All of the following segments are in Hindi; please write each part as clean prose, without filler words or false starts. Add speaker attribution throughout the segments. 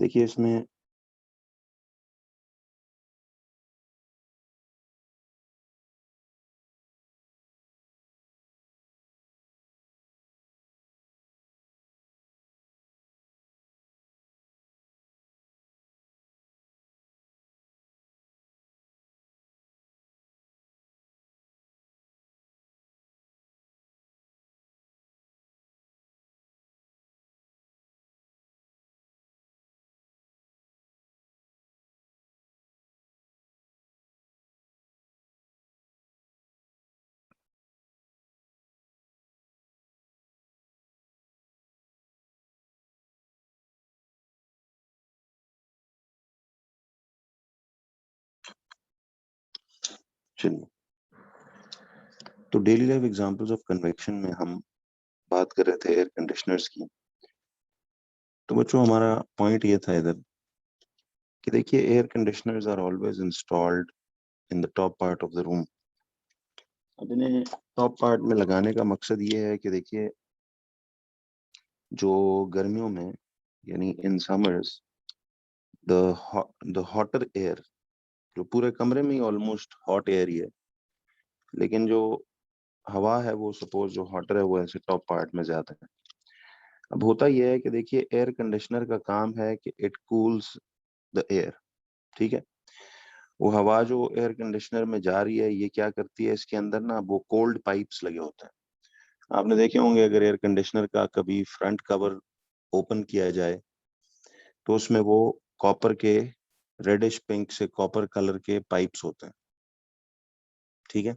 Speaker 1: देखिए इसमें चलिए, तो daily life examples of convection में हम बात कर रहे थे एयर कंडीशनर्स की। तो बच्चों हमारा पॉइंट ये था इधर कि देखिए air conditioners are always installed in the top part of the room. अब इन्हें टॉप पार्ट में लगाने का मकसद ये है कि देखिए जो गर्मियों में यानी in summers the hotter air जो पूरे कमरे में ही ऑलमोस्ट हॉट एयर ही है, लेकिन जो हवा है वो सपोज जो हॉटर है वो ऐसे टॉप पार्ट में ज्यादा है। अब होता यह है कि देखिए एयर कंडीशनर का काम है कि इट कूल्स द एयर। ठीक है, वो हवा जो एयर कंडीशनर में जा रही है ये क्या करती है, इसके अंदर ना वो कोल्ड पाइप्स लगे होते हैं। आपने देखे होंगे अगर एयर कंडीशनर का कभी फ्रंट कवर ओपन किया जाए तो उसमें वो कॉपर के रेडिश पिंक से कॉपर कलर के पाइप्स होते हैं। ठीक है,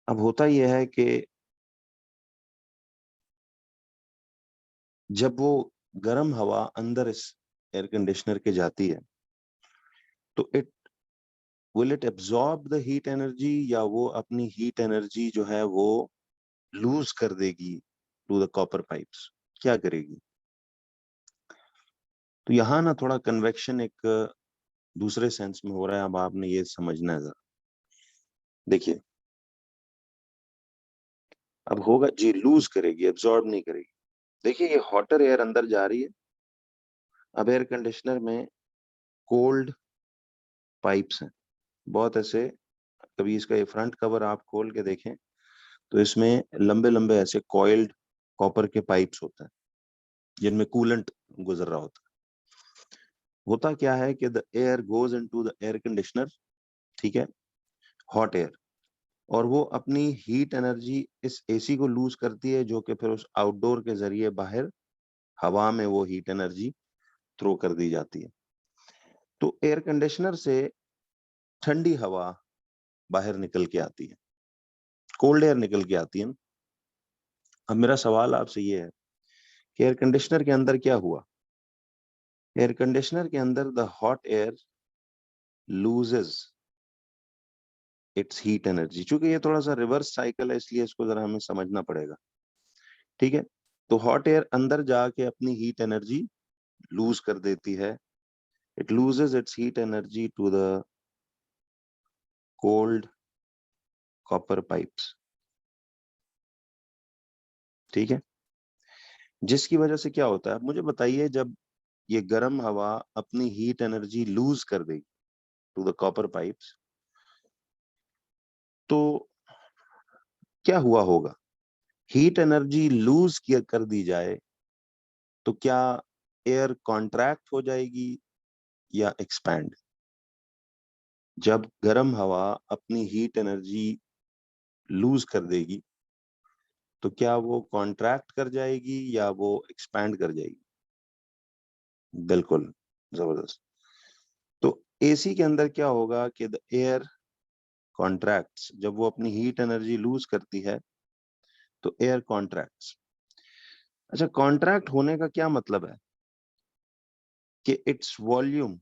Speaker 1: अब होता यह है कि जब वो गर्म हवा अंदर इस एयर कंडीशनर के जाती है तो will it absorb the heat energy, या वो अपनी हीट एनर्जी जो है वो लूज कर देगी टू द कॉपर पाइप्स, क्या करेगी? तो यहाँ ना थोड़ा कन्वेक्शन एक दूसरे सेंस में हो रहा है। अब आपने ये समझना है जरा। देखिए अब होगा जी, लूज करेगी, एब्जॉर्ब नहीं करेगी। देखिए ये हॉटर एयर अंदर जा रही है। अब एयर कंडीशनर में कोल्ड पाइप्स हैं बहुत ऐसे। कभी इसका ये फ्रंट कवर आप खोल के देखें तो इसमें लंबे लंबे ऐसे कॉइल्ड कॉपर के पाइप्स होते हैं जिनमें कूलेंट गुजर रहा होता है। होता क्या है कि the air goes into the air conditioner, ठीक है, हॉट एयर, और वो अपनी हीट एनर्जी इस एसी को लूज करती है, जो कि फिर उस आउटडोर के जरिए बाहर हवा में वो हीट एनर्जी थ्रो कर दी जाती है। तो एयर कंडीशनर से ठंडी हवा बाहर निकल के आती है, कोल्ड एयर निकल के आती है। अब मेरा सवाल आपसे ये है कि एयर कंडीशनर के अंदर क्या हुआ? एयर कंडीशनर के अंदर the hot air loses its heat energy. चूंकि ये थोड़ा सा रिवर्स साइकिल है इसलिए इसको जरा हमें समझना पड़ेगा। ठीक है, तो हॉट एयर अंदर जाके अपनी हीट एनर्जी लूज कर देती है। It loses its heat energy to the cold copper pipes. ठीक है, जिसकी वजह से क्या होता है, अब मुझे बताइए, जब ये गर्म हवा अपनी हीट एनर्जी लूज कर देगी टू द कॉपर पाइप्स तो क्या हुआ होगा? हीट एनर्जी लूज किया कर दी जाए तो क्या एयर कॉन्ट्रैक्ट हो जाएगी या एक्सपैंड? जब गर्म हवा अपनी हीट एनर्जी लूज कर देगी तो क्या वो कॉन्ट्रैक्ट कर जाएगी या वो एक्सपैंड कर जाएगी? बिल्कुल, जबरदस्त। तो एसी के अंदर क्या होगा कि द एयर कॉन्ट्रैक्ट्स, जब वो अपनी हीट एनर्जी लूज करती है तो एयर कॉन्ट्रैक्ट्स। अच्छा, कॉन्ट्रैक्ट होने का क्या मतलब है? कि इट्स वॉल्यूम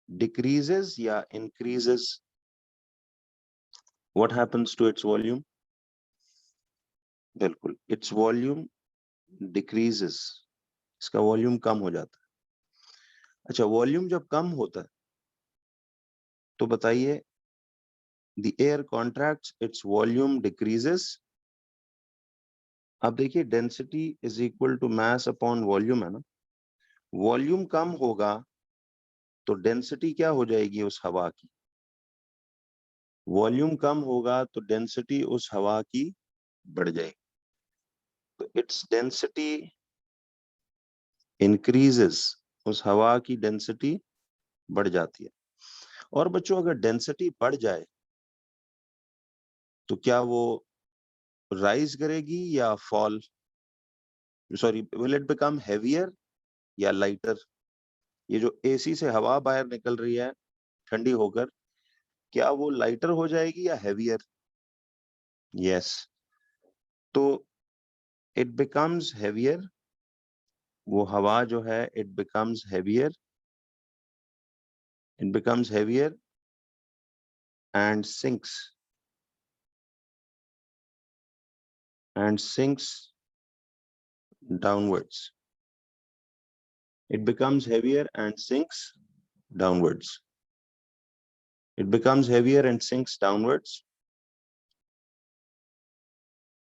Speaker 1: डिक्रीजेस या increases? What happens to its volume? बिल्कुल, इट्स वॉल्यूम डिक्रीजेस, इसका वॉल्यूम कम हो जाता है। अच्छा, वॉल्यूम जब कम होता है तो बताइए, the air contracts, its volume decreases. अब देखिए density is equal to mass upon volume है ना। वॉल्यूम कम होगा तो डेंसिटी क्या हो जाएगी उस हवा की? वॉल्यूम कम होगा तो डेंसिटी उस हवा की बढ़ जाएगी। तो इट्स डेंसिटी इंक्रीजेस, उस हवा की डेंसिटी बढ़ जाती है। और बच्चों अगर डेंसिटी बढ़ जाए तो क्या वो राइज करेगी या fall, sorry, will it become heavier या लाइटर? ये जो एसी से हवा बाहर निकल रही है ठंडी होकर, क्या वो लाइटर हो जाएगी या हेवियर? यस। तो इट बिकम्स हेवियर, वो हवा जो है it becomes heavier, it becomes heavier and sinks downwards. It becomes heavier and sinks downwards. It becomes heavier and sinks downwards.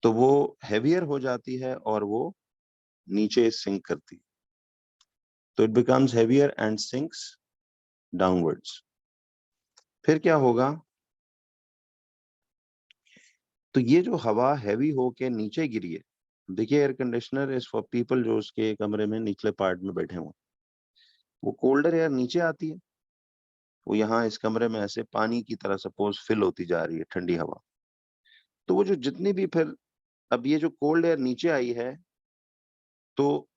Speaker 1: तो वो heavier हो जाती है और वो नीचे sink करती है। तो it becomes heavier and sinks downwards. फिर क्या होगा? तो ये जो हवा हैवी होके नीचे गिरी है, देखिए air conditioner is for people जो उसके कमरे में निचले पार्ट में बैठे हुए, वो कोल्डर एयर नीचे आती है, वो यहाँ इस कमरे में ऐसे पानी की तरह सपोज फिल होती जा रही है ठंडी हवा। तो वो जो जितनी भी फिर, अब ये जो कोल्ड एयर नीचे आई है तो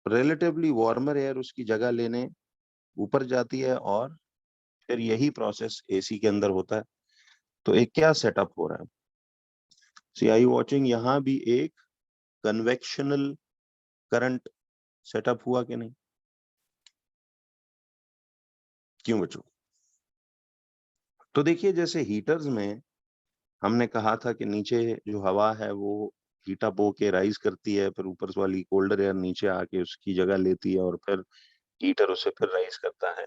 Speaker 1: रिलेटिवली वार्मर एयर उसकी जगह लेने ऊपर जाती है और फिर यही प्रोसेस एसी के अंदर होता है। तो एक क्या सेटअप हो रहा है? सी आई वॉचिंग, यहाँ भी एक कन्वेक्शनल करंट सेटअप हुआ कि नहीं? क्यों बच्चों? तो देखिए जैसे हीटर्स में हमने कहा था कि नीचे जो हवा है वो हीट अप होके राइज करती है, फिर ऊपर वाली कोल्डर एयर नीचे आके उसकी जगह लेती है और फिर हीटर उसे फिर राइज करता है।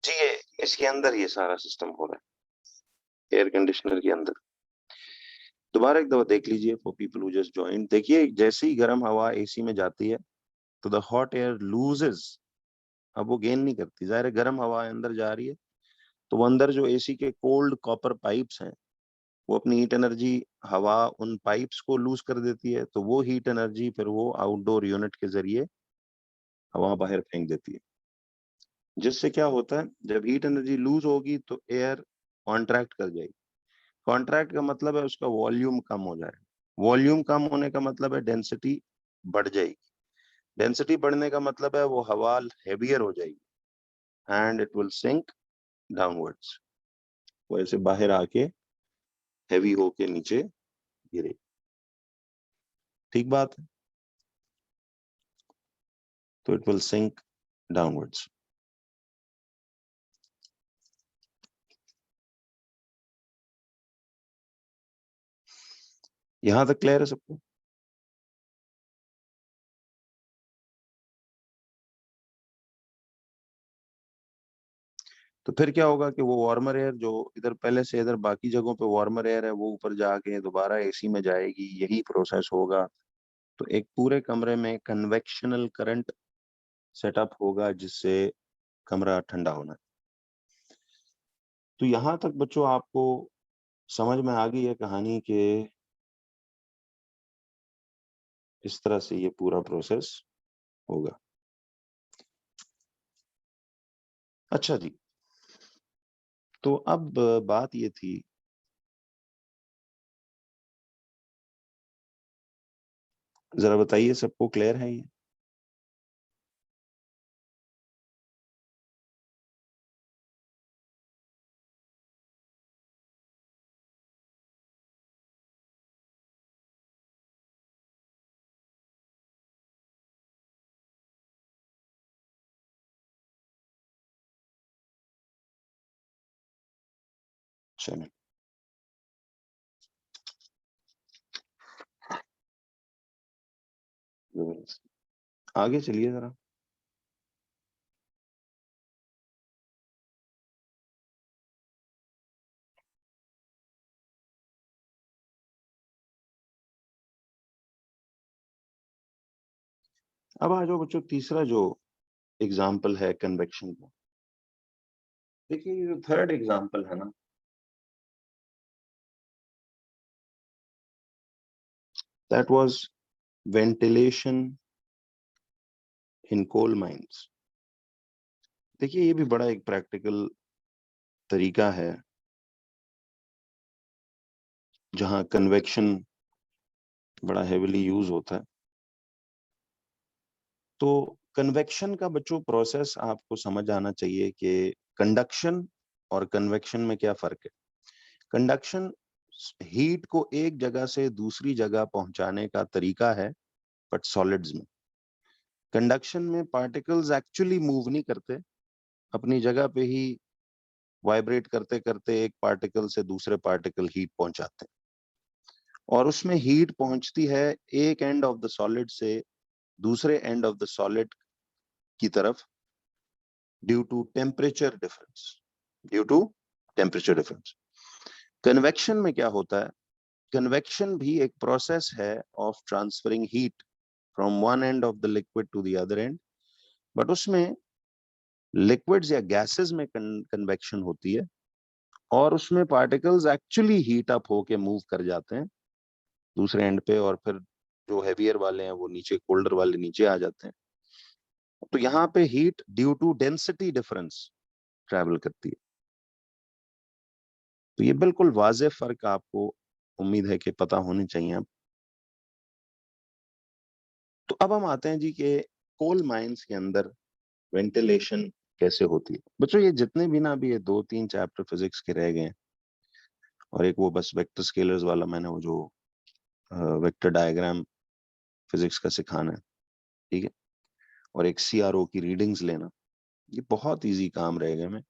Speaker 1: जी, ये इसके अंदर ये सारा सिस्टम हो रहा है एयर कंडीशनर के अंदर। दोबारा एक दफा देख लीजिए for people who just join. देखिए जैसे ही गर्म हवा एसी में जाती है तो द हॉट एयर लूजेस, अब वो गेन नहीं करती, जाहिर है गर्म हवा अंदर जा रही है तो वो अंदर जो एसी के कोल्ड कॉपर पाइप्स हैं वो अपनी हीट एनर्जी हवा उन पाइप्स को लूज कर देती है, तो वो हीट एनर्जी फिर वो आउटडोर यूनिट के जरिए हवा बाहर फेंक देती है। जिससे क्या होता है, जब हीट एनर्जी लूज होगी तो एयर कॉन्ट्रैक्ट कर जाएगी। कॉन्ट्रैक्ट का मतलब है उसका वॉल्यूम कम हो जाएगा। वॉल्यूम कम होने का मतलब है डेंसिटी बढ़ जाएगी। डेंसिटी बढ़ने का मतलब है वो हवा हेवियर हो जाएगी and it will sink downwards, वो ऐसे बाहर आके हेवी होके नीचे गिरे। ठीक बात है? तो इट विल सिंक डाउनवर्ड्स। यहां तक क्लियर है सबको? तो फिर क्या होगा कि वो वार्मर एयर जो इधर पहले से इधर बाकी जगहों पे वार्मर एयर है वो ऊपर जाके दोबारा एसी में जाएगी, यही प्रोसेस होगा। तो एक पूरे कमरे में कन्वेक्शनल करंट सेटअप होगा जिससे कमरा ठंडा होना है। तो यहाँ तक बच्चों आपको समझ में आ गई है कहानी के इस तरह से ये पूरा प्रोसेस होगा। अच्छा जी, तो अब बात ये थी, जरा बताइए सबको क्लियर है ये? चलो आगे चलिए जरा। अब आ जाओ बच्चों, तीसरा जो एग्जाम्पल है कन्वेक्शन का। देखिए ये जो थर्ड एग्जाम्पल है ना, that was ventilation in coal mines. देखिए ये भी बड़ा एक प्रैक्टिकल तरीका है जहां कन्वेक्शन बड़ा हेविली यूज होता है। तो कन्वेक्शन का बच्चों प्रोसेस आपको समझ आना चाहिए कि कंडक्शन और कन्वेक्शन में क्या फर्क है। कंडक्शन हीट को एक जगह से दूसरी जगह पहुंचाने का तरीका है, बट सॉलिड्स में कंडक्शन में पार्टिकल्स एक्चुअली मूव नहीं करते, अपनी जगह पे ही वाइब्रेट करते करते एक पार्टिकल से दूसरे पार्टिकल हीट पहुंचाते हैं, और उसमें हीट पहुंचती है एक एंड ऑफ द सॉलिड से दूसरे एंड ऑफ द सॉलिड की तरफ due to temperature difference. Due to temperature difference. Convection में क्या होता है, कन्वेक्शन भी एक प्रोसेस है of transferring heat from one end of the liquid to the other end, but उसमें लिक्विड्स या गैसेस में कन्वेक्शन होती है, और उसमें पार्टिकल्स एक्चुअली हीट अप होके मूव कर जाते हैं दूसरे एंड पे, और फिर जो हैवियर वाले हैं वो नीचे, कोल्डर वाले नीचे आ जाते हैं। तो यहाँ पे heat due to density difference travel करती है। तो ये बिल्कुल वाज़ेह फर्क आपको उम्मीद है कि पता होनी चाहिए अब। तो अब हम आते हैं जी के कोल माइंस के अंदर वेंटिलेशन कैसे होती है। बच्चों ये जितने भी ना, अभी ये 2-3 चैप्टर फिजिक्स के रह गए हैं, और एक वो बस वेक्टर स्केलर्स वाला मैंने वो जो वेक्टर डायग्राम फिजिक्स का सिखाना है, ठीक है, और एक सीआरओ की रीडिंग्स लेना, ये बहुत इजी काम रहेगा। मैं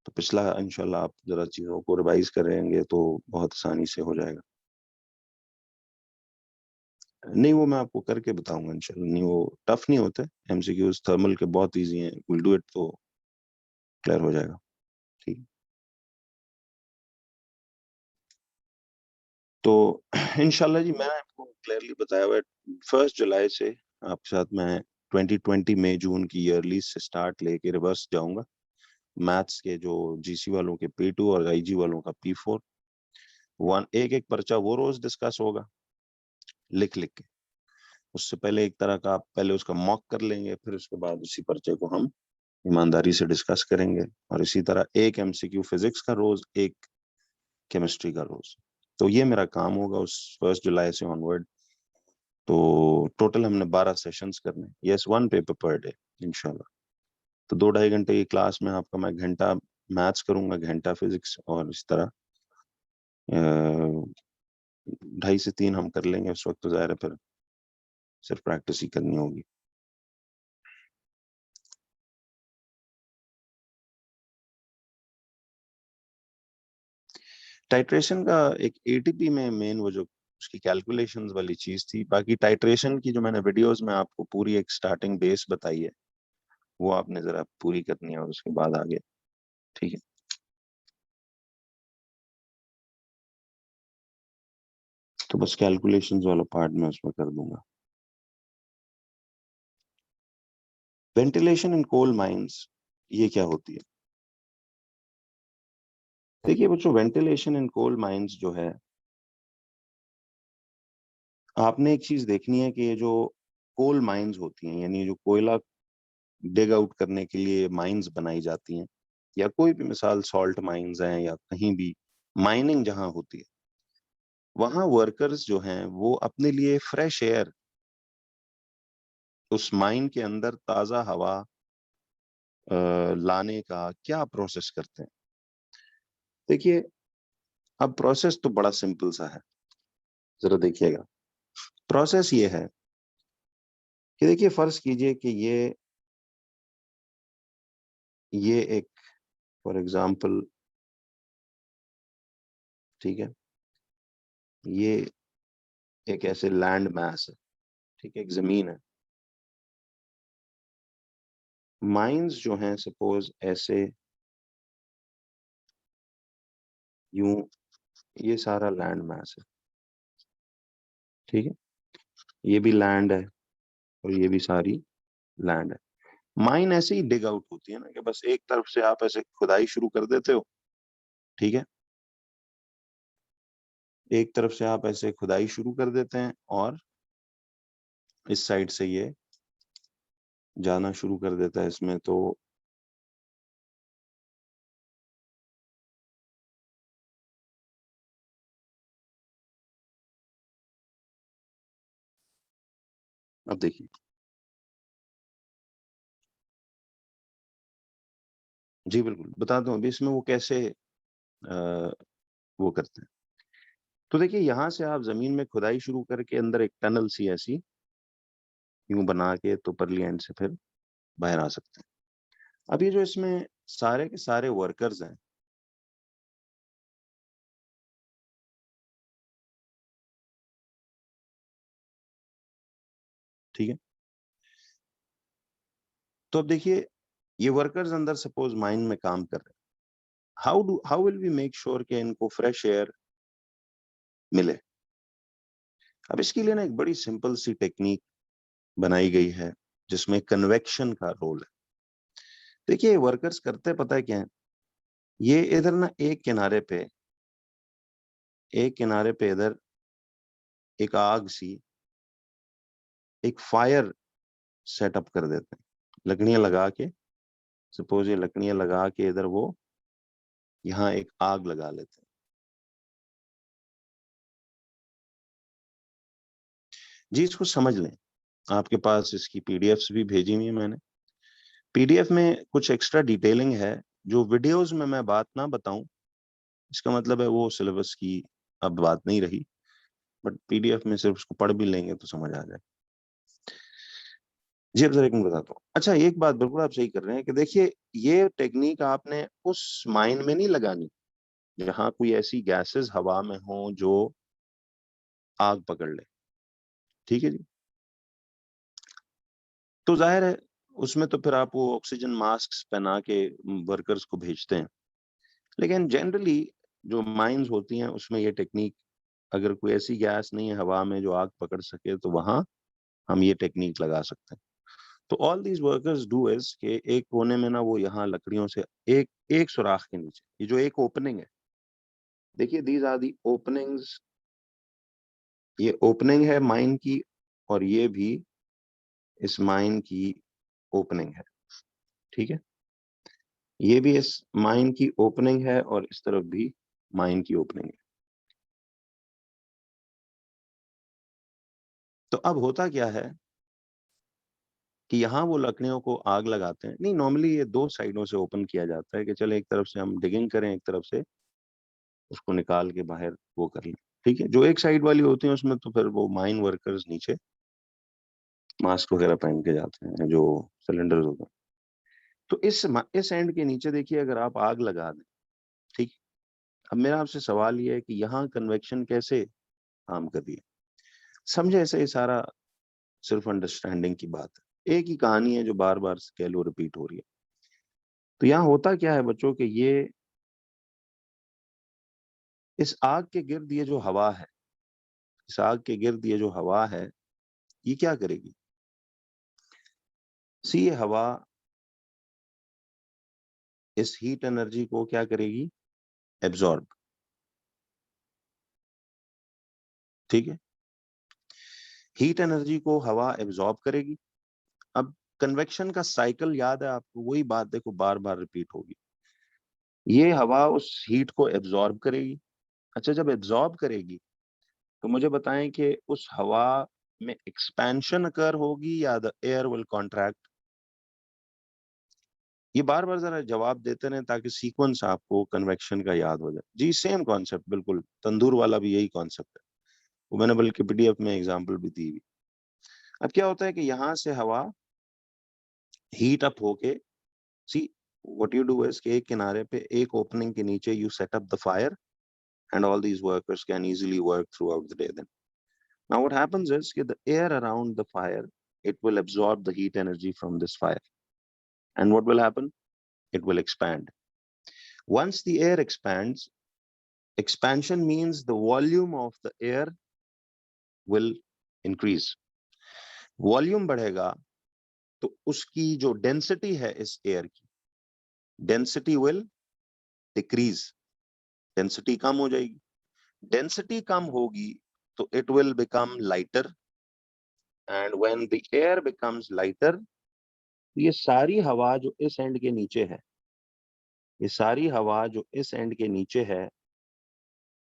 Speaker 1: तो पिछला इंशाल्लाह आप जरा चीजों को रिवाइज करेंगे तो बहुत आसानी से हो जाएगा। नहीं वो मैं आपको करके बताऊंगा इंशाल्लाह, नहीं वो टफ नहीं होते, एमसीक्यूज थर्मल के बहुत इजी हैं, विल डू इट तो क्लियर हो जाएगा। ठीक। तो इंशाल्लाह जी मैंने आपको क्लियरली बताया हुआ है, 1 जुलाई से आपके साथ मैं 2020 मई जून की ईयरली से स्टार्ट लेके रिवर्स जाऊंगा। मैथ्स के जो जीसी वालों के P2 और आईजी वालों का P4, वन एक एक पर्चा वो रोज डिस्कस होगा लिख लिख के। उससे पहले एक तरह का आप पहले उसका मॉक कर लेंगे, फिर उसके बाद उसी पर्चे को हम ईमानदारी से डिस्कस करेंगे, और इसी तरह एक एमसीक्यू फिजिक्स का रोज, एक केमिस्ट्री का रोज। तो ये मेरा काम होगा उस 1 जुलाई से ऑनवर्ड। तो टोटल हमने 12 सेशंस करने, यस 1 पेपर पर डे इंशाल्लाह। तो 2-2.5 घंटे की क्लास में आपका मैं घंटा मैथ्स करूंगा, घंटा फिजिक्स, और इस तरह 2.5 से 3 हम कर लेंगे। उस वक्त तो जाहिर है फिर सिर्फ प्रैक्टिस ही करनी होगी। टाइट्रेशन का एक एटीपी में मेन वो जो उसकी कैलकुलेशंस वाली चीज थी, बाकी टाइट्रेशन की जो मैंने वीडियोस में आपको पूरी एक स्टार्टिंग बेस बताई है, वो आपने जरा पूरी करनी है और उसके बाद आगे। ठीक है। तो बस कैलकुलेशंस वाला पार्ट मैं उसमें कर दूंगा। वेंटिलेशन इन कोल माइंस ये क्या होती है। देखिए बच्चों, वेंटिलेशन इन कोल माइंस जो है, आपने एक चीज देखनी है कि ये जो कोल माइंस होती हैं, यानी जो कोयला डिग आउट करने के लिए माइंस बनाई जाती हैं, या कोई भी मिसाल सॉल्ट माइंस हैं या कहीं भी माइनिंग जहां होती है, वहां वर्कर्स जो हैं वो अपने लिए फ्रेश एयर, उस माइन के अंदर ताजा हवा लाने का क्या प्रोसेस करते हैं। देखिए अब प्रोसेस तो बड़ा सिंपल सा है, जरा देखिएगा। प्रोसेस ये है कि देखिए फर्ज कीजिए कि ये एक फॉर एग्जांपल, ठीक है, ये एक ऐसे लैंड मैस है, ठीक है, एक जमीन है। माइंस जो हैं सपोज ऐसे, यूं, ये सारा लैंड मैस है, ठीक है, ये भी लैंड है, और ये भी सारी लैंड है। माइन ऐसे ही डिग आउट होती है ना, कि बस एक तरफ से आप ऐसे खुदाई शुरू कर देते हो, ठीक है, एक तरफ से आप ऐसे खुदाई शुरू कर देते हैं और इस साइड से ये जाना शुरू कर देता है इसमें। तो अब देखिए, जी बिल्कुल बताता हूँ अभी इसमें वो कैसे वो करते हैं। तो देखिए, यहाँ से आप जमीन में खुदाई शुरू करके अंदर एक टनल सी ऐसी यूं बना के तो परली एंड से फिर बाहर आ सकते हैं। अब ये जो इसमें सारे के सारे वर्कर्स हैं, ठीक है, तो अब देखिए ये वर्कर्स अंदर सपोज माइन में काम कर रहे हैं, how will we make sure कि इनको फ्रेश एयर मिले। अब इसके लिए ना एक बड़ी सिंपल सी टेक्निक बनाई गई है जिसमें कन्वेक्शन का रोल है। देखिए वर्कर्स करते पता है क्या है, ये इधर ना एक किनारे पे इधर एक आग सी, एक फायर सेटअप कर देते हैं, लकड़ियां लगा के, सपोज ये लकड़ियां लगा के इधर वो यहाँ एक आग लगा लेते हैं। जी इसको समझ लें, आपके पास इसकी पीडीएफ्स भी भेजी हुई है मैंने। पीडीएफ में कुछ एक्स्ट्रा डिटेलिंग है जो वीडियोस में मैं बात ना बताऊं, इसका मतलब है वो सिलेबस की अब बात नहीं रही, बट पीडीएफ में सिर्फ उसको पढ़ भी लेंगे तो समझ आ जाए। जी अब जरा एक मिनट बताता हूँ। अच्छा एक बात बिल्कुल आप सही कर रहे हैं कि देखिए ये टेक्निक आपने उस माइन में नहीं लगानी जहां कोई ऐसी गैसेस हवा में हो जो आग पकड़ ले, ठीक है जी। तो जाहिर है उसमें तो फिर आप वो ऑक्सीजन मास्क पहना के वर्कर्स को भेजते हैं, लेकिन जनरली जो माइंस होती हैं उसमें ये टेक्निक, अगर कोई ऐसी गैस नहीं है हवा में जो आग पकड़ सके तो वहां हम ये टेक्निक लगा सकते हैं। तो all these workers do is कि एक कोने में ना वो यहाँ लकड़ियों से एक एक सुराख के नीचे ये जो एक ओपनिंग है, देखिए दीज आर दी ओपनिंग्स, ये ओपनिंग है माइन की और ये भी इस माइन की ओपनिंग है, ठीक है, ये भी इस माइन की ओपनिंग है और इस तरफ भी माइन की ओपनिंग है। तो अब होता क्या है कि यहाँ वो लकड़ियों को आग लगाते हैं, नहीं नॉर्मली ये दो साइडों से ओपन किया जाता है कि चले एक तरफ से हम डिगिंग करें, एक तरफ से उसको निकाल के बाहर वो कर लें, ठीक है। जो एक साइड वाली होती है उसमें तो फिर वो माइन वर्कर्स नीचे मास्क वगैरह पहन के जाते हैं जो सिलेंडर्स होते हैं। तो इस एंड के नीचे देखिए अगर आप आग लगा दें, ठीक, अब मेरा आपसे सवाल ये है कि यहाँ कन्वेक्शन कैसे काम कर रही है, समझे ऐसे ये सारा सिर्फ अंडरस्टैंडिंग की बात है, एक ही कहानी है जो बार बार कह लो रिपीट हो रही है। तो यहाँ होता क्या है बच्चों कि ये इस आग के गिर्द ये जो हवा है, इस आग के गिर्द ये जो हवा है, ये क्या करेगी, सी ये हवा इस हीट एनर्जी को क्या करेगी, एब्जॉर्ब, ठीक है, हीट एनर्जी को हवा एब्जॉर्ब करेगी। अब कन्वेक्शन का साइकिल याद है आपको, वही बात देखो बार बार रिपीट होगी, ये हवा उस हीट को एब्जॉर्ब करेगी। अच्छा जब एब्जॉर्ब करेगी तो मुझे बताएं कि उस हवा में एक्सपेंशन अकर होगी या द एयर विल कॉन्ट्रैक्ट, ये बार बार जरा जवाब देते रहे ताकि सीक्वेंस आपको कन्वेक्शन का याद हो जाए। जी सेम कॉन्सेप्ट, बिल्कुल तंदूर वाला भी यही कॉन्सेप्ट है, वो मैंने बल्कि पीडीएफ में एग्जांपल भी दी हुई। अब क्या होता है कि यहाँ से हवा हीट अप होके, see what you do is कि एक किनारे पे एक ओपनिंग के नीचे you set up the fire and all these workers can easily work throughout the day then. Now what happens is that the air around the fire, it will absorb the heat energy from this fire. And what will happen? It will expand. Once the air expands, expansion means the volume of the air will increase. Volume बढ़ेगा तो उसकी जो डेंसिटी है इस एयर की, डेंसिटी विल डिक्रीज, डेंसिटी कम हो जाएगी। डेंसिटी कम होगी तो it will become lighter, and when the air becomes lighter, ये सारी हवा जो इस एंड के नीचे है, ये सारी हवा जो इस एंड के नीचे है,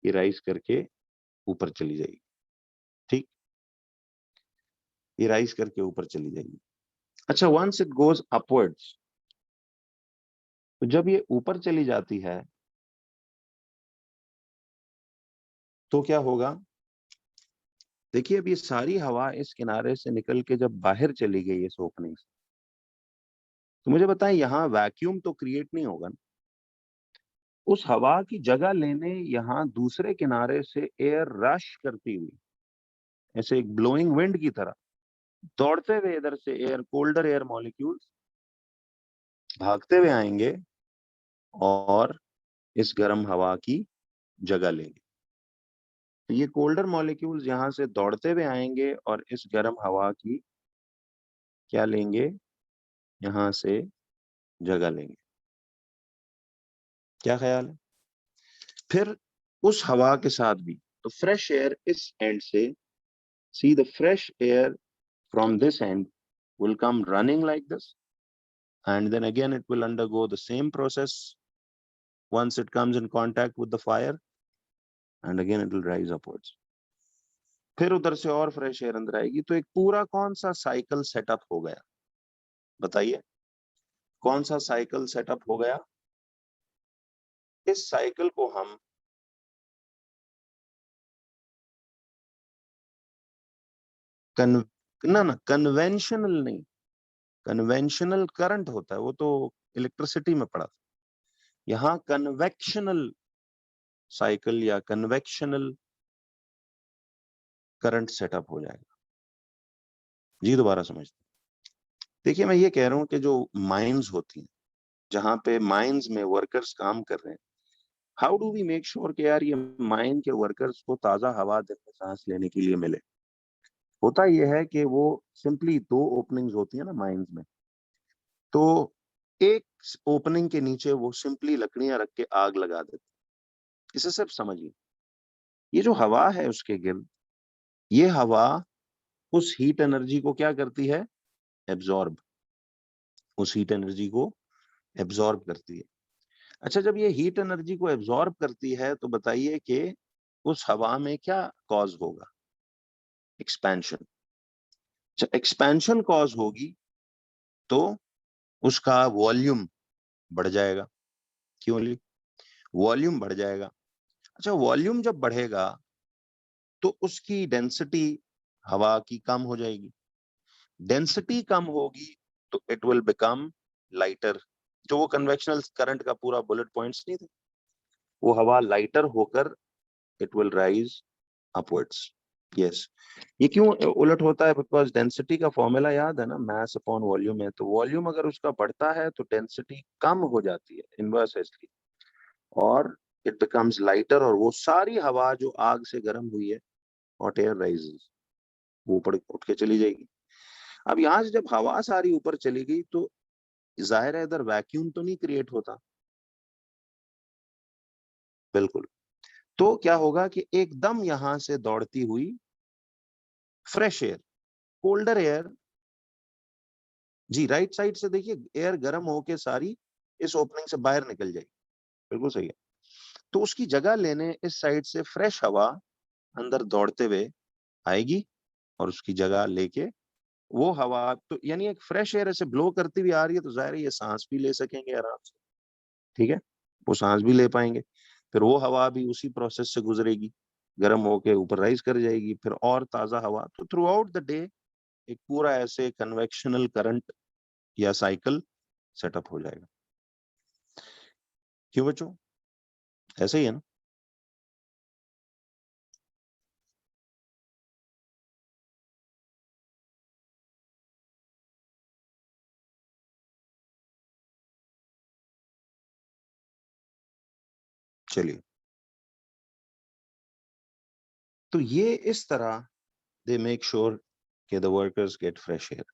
Speaker 1: ये राइज करके ऊपर चली जाएगी। ठीक, ये राइज करके ऊपर चली जाएगी। अच्छा, वंस इट गोज अपवर्ड्स, तो जब ये ऊपर चली जाती है तो क्या होगा? देखिए, अब ये सारी हवा इस किनारे से निकल के जब बाहर चली गई इस ओपनिंग से, तो मुझे बताएं यहां वैक्यूम तो क्रिएट नहीं होगा ना? उस हवा की जगह लेने यहां दूसरे किनारे से एयर रश करती हुई, ऐसे एक ब्लोइंग विंड की तरह दौड़ते हुए इधर से एयर, कोल्डर एयर मॉलिक्यूल्स भागते हुए आएंगे और इस गर्म हवा की जगह लेंगे। तो ये कोल्डर मॉलिक्यूल्स यहां से दौड़ते हुए आएंगे और इस गर्म हवा की क्या लेंगे? यहां से जगह लेंगे। क्या ख्याल है? फिर उस हवा के साथ भी, तो फ्रेश एयर इस एंड से, see the fresh air from this and will come running like this, and then again it will undergo the same process once it comes in contact with the fire, and again it will rise upwards. फिर उधर से और फ्रेश एयर अंदर आएगी, तो एक पूरा कौन सा साइकिल सेटअप हो गया? बताइए, कौन सा साइकिल सेटअप हो गया? इस साइकिल को हम कन ना ना कन्वेंशनल नहीं, कन्वेंशनल करंट होता है, वो तो इलेक्ट्रिसिटी में पड़ा था। यहाँ कन्वेक्शनल साइकिल या कन्वेक्शनल करंट सेटअप हो जाएगा। जी, दोबारा समझते। देखिए, मैं ये कह रहा हूं कि जो माइंस होती हैं, जहां पे माइंस में वर्कर्स काम कर रहे हैं, how do we make sure कि यार ये माइन के वर्कर्स को ताजा हवा सांस लेने के लिए मिले? होता यह है कि वो सिंपली दो ओपनिंग्स होती है ना माइंस में, तो एक ओपनिंग के नीचे वो सिंपली लकड़ियां रख के आग लगा देते। इसे सिर्फ समझिए, ये जो हवा है उसके गिर्द, ये हवा उस हीट एनर्जी को क्या करती है? एब्जॉर्ब, उस हीट एनर्जी को एब्जॉर्ब करती है। अच्छा, जब ये हीट एनर्जी को एब्जॉर्ब करती है तो बताइए कि उस हवा में क्या कॉज होगा? एक्सपेंशन। एक्सपेंशन कॉज होगी तो उसका वॉल्यूम बढ़ जाएगा। क्यों? वॉल्यूम बढ़ जाएगा। अच्छा, वॉल्यूम जब बढ़ेगा तो उसकी डेंसिटी हवा की कम हो जाएगी। डेंसिटी कम होगी तो इट विल बिकम लाइटर। जो वो कन्वेक्शनल करंट का पूरा बुलेट पॉइंट्स नहीं थे, वो हवा लाइटर होकर it will rise upwards. Yes, ये क्यों उलट होता है? बिकॉज डेंसिटी का फॉर्मूला याद है ना, मास अपॉन वॉल्यूम है। तो वॉल्यूम अगर उसका बढ़ता है तो डेंसिटी कम हो जाती है, इनवर्स है इसलिए, और इट बिकम्स लाइटर, और वो सारी हवा जो आग से गर्म हुई है, हॉट एयर राइजेस, वो ऊपर उठ के चली जाएगी। अब यहां से जब हवा सारी ऊपर चली गई तो जाहिर है इधर वैक्यूम तो नहीं क्रिएट होता। बिल्कुल। तो क्या होगा कि एकदम यहां से दौड़ती हुई फ्रेश एयर, कोल्डर एयर, जी राइट साइड से देखिए, एयर गर्म होके सारी इस ओपनिंग से बाहर निकल जाएगी। बिल्कुल सही है। तो उसकी जगह लेने इस साइड से फ्रेश हवा अंदर दौड़ते हुए आएगी और उसकी जगह लेके वो हवा, तो यानी एक फ्रेश एयर ऐसे ब्लो करती हुई आ रही है, तो जाहिर है ये सांस भी ले सकेंगे आराम से। ठीक है, वो सांस भी ले पाएंगे। फिर वो हवा भी उसी प्रोसेस से गुजरेगी, गर्म होके ऊपर राइज कर जाएगी, फिर और ताजा हवा। तो थ्रू आउट द डे एक पूरा ऐसे कन्वेक्शनल करंट या साइकिल सेटअप हो जाएगा। क्यों बच्चों? ऐसे ही है ना? चलिए, तो ये इस तरह दे मेक श्योर कि the workers get fresh air.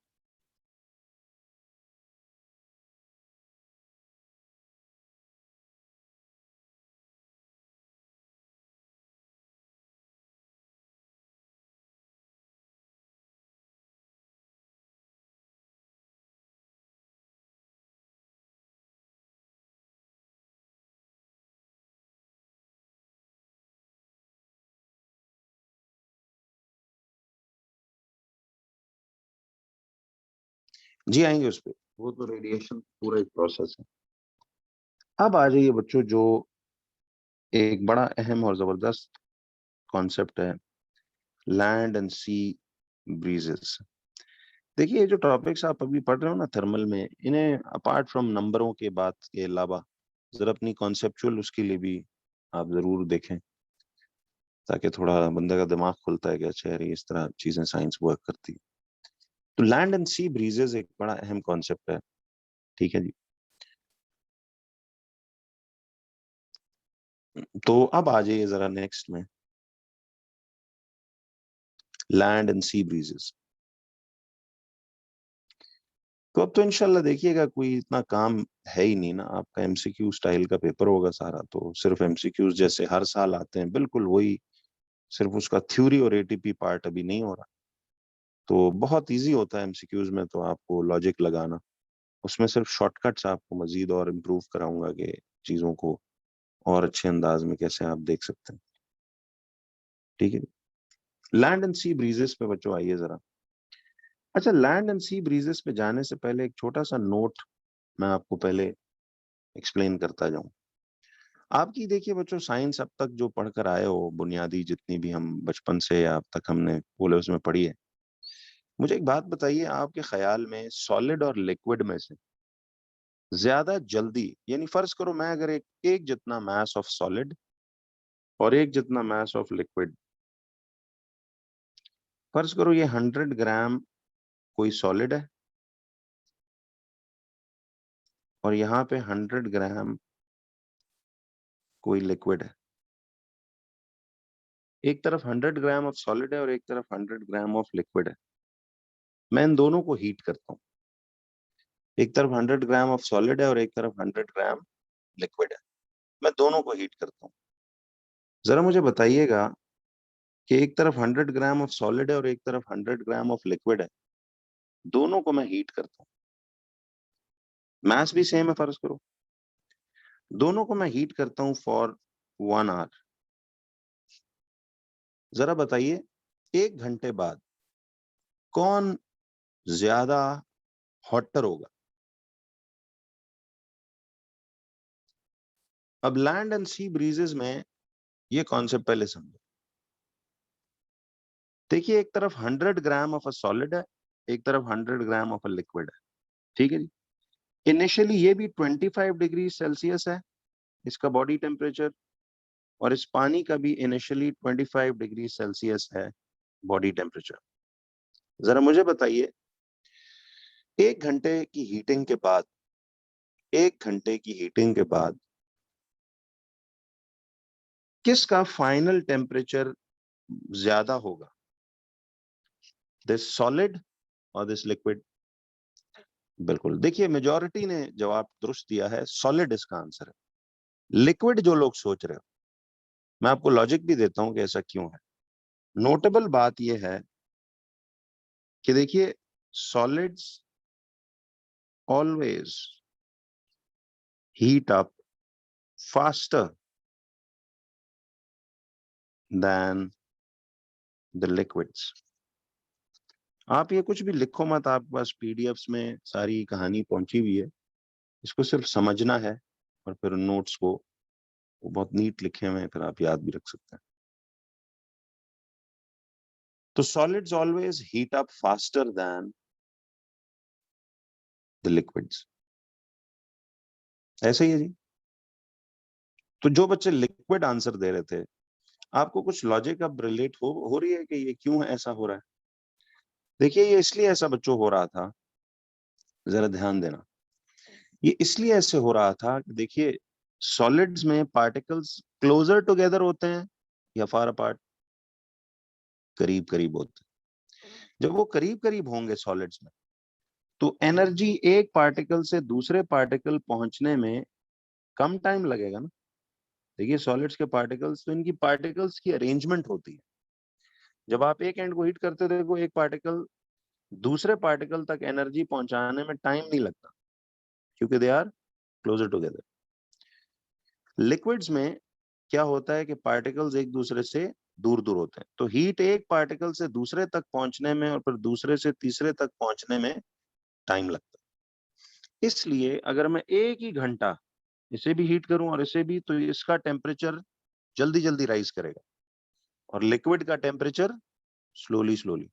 Speaker 1: जी आएंगे उस पर, वो तो रेडिएशन पूरा एक प्रोसेस है। अब आ जाइए बच्चों, जो एक बड़ा अहम और जबरदस्त कॉन्सेप्ट है, लैंड एंड सी ब्रीजेस। देखिए ये जो टॉपिक्स आप अभी पढ़ रहे हो ना थर्मल में, इन्हें अपार्ट फ्रॉम नंबरों के बात के अलावा जरा अपनी कॉन्सेप्चुअल उसके लिए भी आप जरूर देखें, ताकि थोड़ा बंदे का दिमाग खुलता है कि अच्छा यार इस तरह चीजें साइंस वर्क करती है। तो लैंड एंड सी ब्रीजेस एक बड़ा अहम कॉन्सेप्ट है, ठीक है जी। तो अब आ जाइए जरा नेक्स्ट में, लैंड एंड सी ब्रीजेस। तो अब तो इंशाल्लाह देखिएगा कोई इतना काम है ही नहीं ना, आपका एमसीक्यू स्टाइल का पेपर होगा सारा, तो सिर्फ एमसीक्यूज जैसे हर साल आते हैं बिल्कुल वही, सिर्फ उसका थ्योरी और एटीपी पार्ट अभी नहीं हो रहा। तो बहुत इजी होता है एमसीक्यूज में तो आपको लॉजिक लगाना, उसमें सिर्फ शॉर्टकट्स आपको मजीद और इम्प्रूव कराऊंगा कि चीजों को और अच्छे अंदाज में कैसे आप देख सकते हैं, ठीक है। लैंड एंड सी ब्रीजेस पे बच्चों आइए जरा। अच्छा, लैंड एंड सी ब्रीजेस पे जाने से पहले एक छोटा सा नोट मैं आपको पहले एक्सप्लेन करता जाऊं। आपकी देखिए बच्चों, साइंस अब तक जो पढ़कर आए हो, बुनियादी जितनी भी हम बचपन से अब तक हमने बोले उसमें पढ़ी है, मुझे एक बात बताइए, आपके ख्याल में सॉलिड और लिक्विड में से ज्यादा जल्दी, यानी फर्ज करो मैं अगर एक जितना मास ऑफ सॉलिड और एक जितना मास ऑफ लिक्विड, फर्ज करो ये 100 ग्राम कोई सॉलिड है और यहाँ पे 100 ग्राम कोई लिक्विड है। एक तरफ 100 ग्राम ऑफ सॉलिड है और एक तरफ 100 ग्राम ऑफ लिक्विड है। मैं इन दोनों को हीट करता हूँ, एक तरफ 100 ग्राम ऑफ सॉलिड है और एक तरफ 100 ग्राम लिक्विड है, मैं दोनों को हीट करता हूँ। जरा मुझे बताइएगा कि एक तरफ 100 ग्राम ऑफ सॉलिड है और एक तरफ 100 ग्राम ऑफ लिक्विड है, दोनों को मैं हीट करता हूँ, मास भी सेम है फर्ज करो, दोनों को मैं हीट करता हूँ फॉर 1 आवर। जरा बताइए 1 घंटे बाद कौन ज्यादा हॉटर होगा? अब लैंड एंड सी ब्रीजेस में ये कॉन्सेप्ट पहले समझो। देखिए एक तरफ 100 ग्राम ऑफ अ सॉलिड है, एक तरफ 100 ग्राम ऑफ अ लिक्विड है, ठीक है जी। इनिशियली ये भी 25 डिग्री सेल्सियस है इसका बॉडी टेम्परेचर, और इस पानी का भी इनिशियली 25 डिग्री सेल्सियस है बॉडी टेम्परेचर। जरा मुझे बताइए 1 घंटे की हीटिंग के बाद, 1 घंटे की हीटिंग के बाद किसका फाइनल टेम्परेचर ज्यादा होगा, दिस सॉलिड और दिस लिक्विड? बिल्कुल, देखिए मेजॉरिटी ने जवाब दुरुस्त दिया है, सॉलिड इसका आंसर है। लिक्विड जो लोग सोच रहे हो, मैं आपको लॉजिक भी देता हूं कि ऐसा क्यों है। नोटेबल बात यह है कि देखिए solids always heat up faster than the liquids. आप ये कुछ भी लिखो मत, आपके पास पीडीएफ्स में सारी कहानी पहुंची हुई है, इसको सिर्फ समझना है और फिर नोट्स को, वो बहुत नीट लिखे हुए हैं, फिर आप याद भी रख सकते हैं। तो solids always heat up faster than the liquids, ऐसे ही है जी। तो जो बच्चे लिक्विड आंसर दे रहे थे, आपको कुछ लॉजिक अब रिलेट हो रही है कि ये क्यों ऐसा हो रहा है? देखिए ये इसलिए ऐसा बच्चों हो रहा था, जरा ध्यान देना, ये इसलिए ऐसे हो रहा था कि देखिए सॉलिड्स में पार्टिकल्स क्लोजर टुगेदर होते हैं या फार अपार्ट, करीब करीब होते हैं। जब वो करीब करीब होंगे सॉलिड्स में, तो एनर्जी एक पार्टिकल से दूसरे पार्टिकल पहुंचने में कम टाइम लगेगा ना। देखिए सॉलिड्स के पार्टिकल्स, तो इनकी पार्टिकल्स की अरेंजमेंट होती है। जब आप एक एंड को हीट करते थे, वो एक पार्टिकल दूसरे पार्टिकल तक एनर्जी पहुंचाने में टाइम नहीं लगता, क्योंकि they are closer together. Liquids में क्या होता है कि पार्टिकल्स एक दूसरे से दूर दूर होते हैं, तो हीट एक पार्टिकल से दूसरे तक पहुंचने में और फिर दूसरे से तीसरे तक पहुंचने में टाइम लगता है। इसलिए अगर मैं एक ही घंटा इसे भी हीट करूं और इसे भी, तो इसका टेम्परेचर जल्दी जल्दी राइज करेगा और लिक्विड का टेम्परेचर स्लोली स्लोली।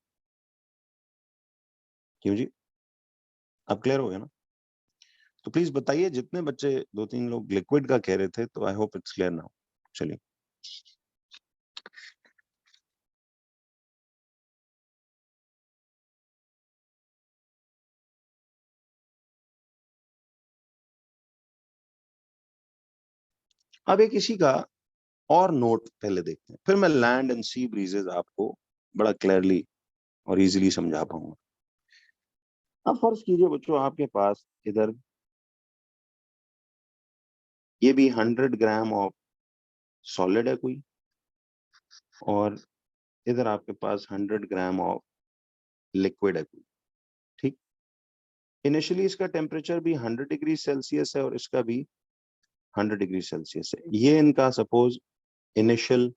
Speaker 1: क्यों जी? अब क्लियर हो गया ना? तो प्लीज बताइए, जितने बच्चे, 2-3 लोग लिक्विड का कह रहे थे, तो I hope it's clear now. चलिए, अब एक इसी का और नोट पहले देखते हैं, फिर मैं लैंड एंड सी ब्रीजेस आपको बड़ा क्लियरली और इजीली समझा पाऊंगा। अब फर्ज कीजिए बच्चों, आपके पास इधर ये भी 100 ग्राम ऑफ सॉलिड है कोई, और इधर आपके पास 100 ग्राम ऑफ लिक्विड है कोई। ठीक, इनिशियली इसका टेम्परेचर भी 100 डिग्री सेल्सियस है और इसका भी 100 डिग्री सेल्सियस है। ये इनका सपोज इनिशियल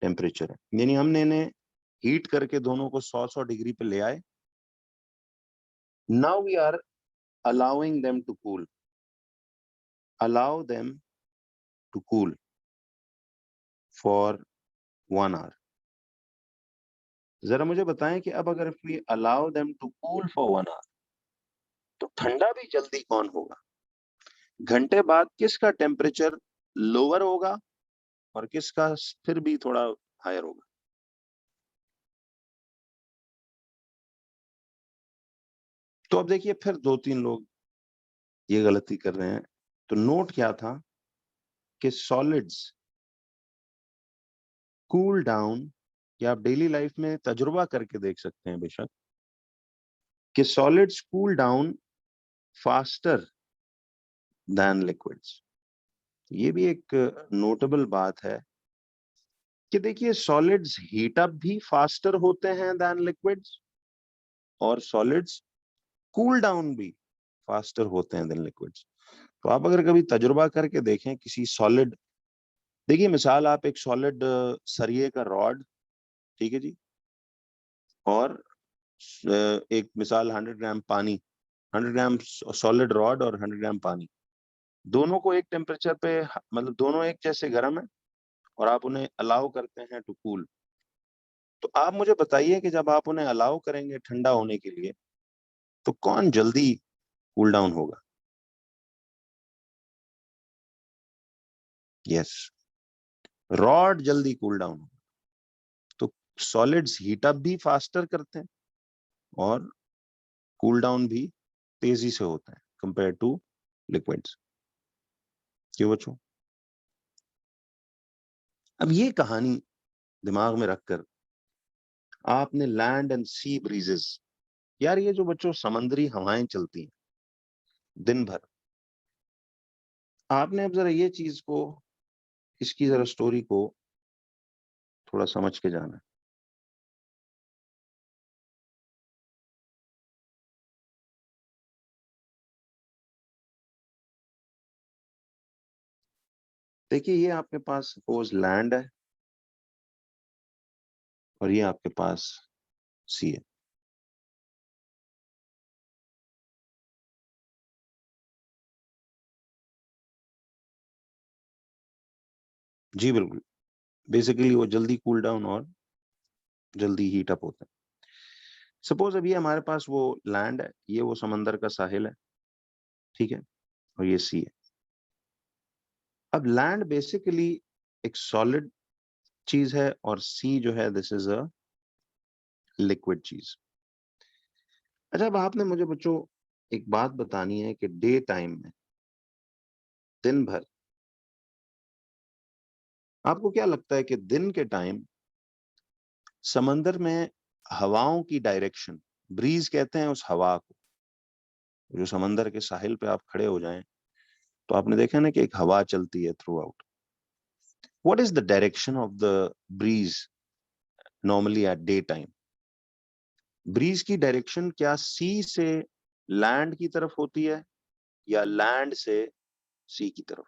Speaker 1: टेम्परेचर है, यानी हमने इन्हें हीट करके दोनों को 100 डिग्री पे ले आए। Now we are allowing them to cool, allow them to cool for 1 hour। जरा मुझे बताएं कि अब अगर we allow them to cool for 1 hour, तो ठंडा भी जल्दी कौन होगा? घंटे बाद किसका टेम्परेचर लोअर होगा और किसका फिर भी थोड़ा हायर होगा? तो अब देखिए, फिर 2-3 लोग ये गलती कर रहे हैं। तो नोट क्या था कि सॉलिड्स कूल डाउन, या आप डेली लाइफ में तजुर्बा करके देख सकते हैं बेशक, कि solids cool down faster than liquids. ये भी एक नोटेबल बात है कि देखिए सॉलिड्स हीट अप भी फास्टर होते हैं दैन लिक्विड्स, और सॉलिड्स कूल डाउन भी फास्टर होते हैं देन लिक्विड्स। तो आप अगर कभी तजुर्बा करके देखें किसी सॉलिड, देखिए मिसाल, आप एक सॉलिड सरिये का रॉड, ठीक है जी, और एक मिसाल 100 ग्राम पानी, 100 ग्राम सॉलिड रॉड और 100 ग्राम पानी, दोनों को एक टेम्परेचर पे, मतलब दोनों एक जैसे गर्म है, और आप उन्हें अलाउ करते हैं टू कूल। तो आप मुझे बताइए कि जब आप उन्हें अलाउ करेंगे ठंडा होने के लिए, तो कौन जल्दी कूल डाउन होगा? यस, रॉड जल्दी कूल डाउन होगा। तो सॉलिड्स हीट अप भी फास्टर करते हैं और कूल डाउन भी तेजी से होता है कंपेयर टू लिक्विड्स। क्यों बच्चों? अब ये कहानी दिमाग में रखकर आपने लैंड एंड सी ब्रीजेस, यार ये जो बच्चों समंदरी हवाएं चलती हैं दिन भर, आपने अब जरा ये चीज को, इसकी जरा स्टोरी को थोड़ा समझ के जाना है। देखिए ये आपके पास सपोज लैंड है और ये आपके पास सी है। जी बिल्कुल, बेसिकली वो जल्दी कूल डाउन और जल्दी हीट अप होते हैं। सपोज अभी हमारे पास वो लैंड है, ये वो समंदर का साहिल है, ठीक है, और ये सी है। अब लैंड बेसिकली एक सॉलिड चीज है और सी जो है दिस इज अ लिक्विड चीज। अच्छा, अब आपने मुझे बच्चों एक बात बतानी है कि डे टाइम में, दिन भर, आपको क्या लगता है कि दिन के टाइम समंदर में हवाओं की डायरेक्शन, ब्रीज कहते हैं उस हवा को, जो समंदर के साहिल पे आप खड़े हो जाएं तो आपने देखा ना कि एक हवा चलती है throughout. What is the direction of the breeze normally at day time? Breeze की डायरेक्शन क्या सी से लैंड की तरफ होती है या लैंड से सी की तरफ?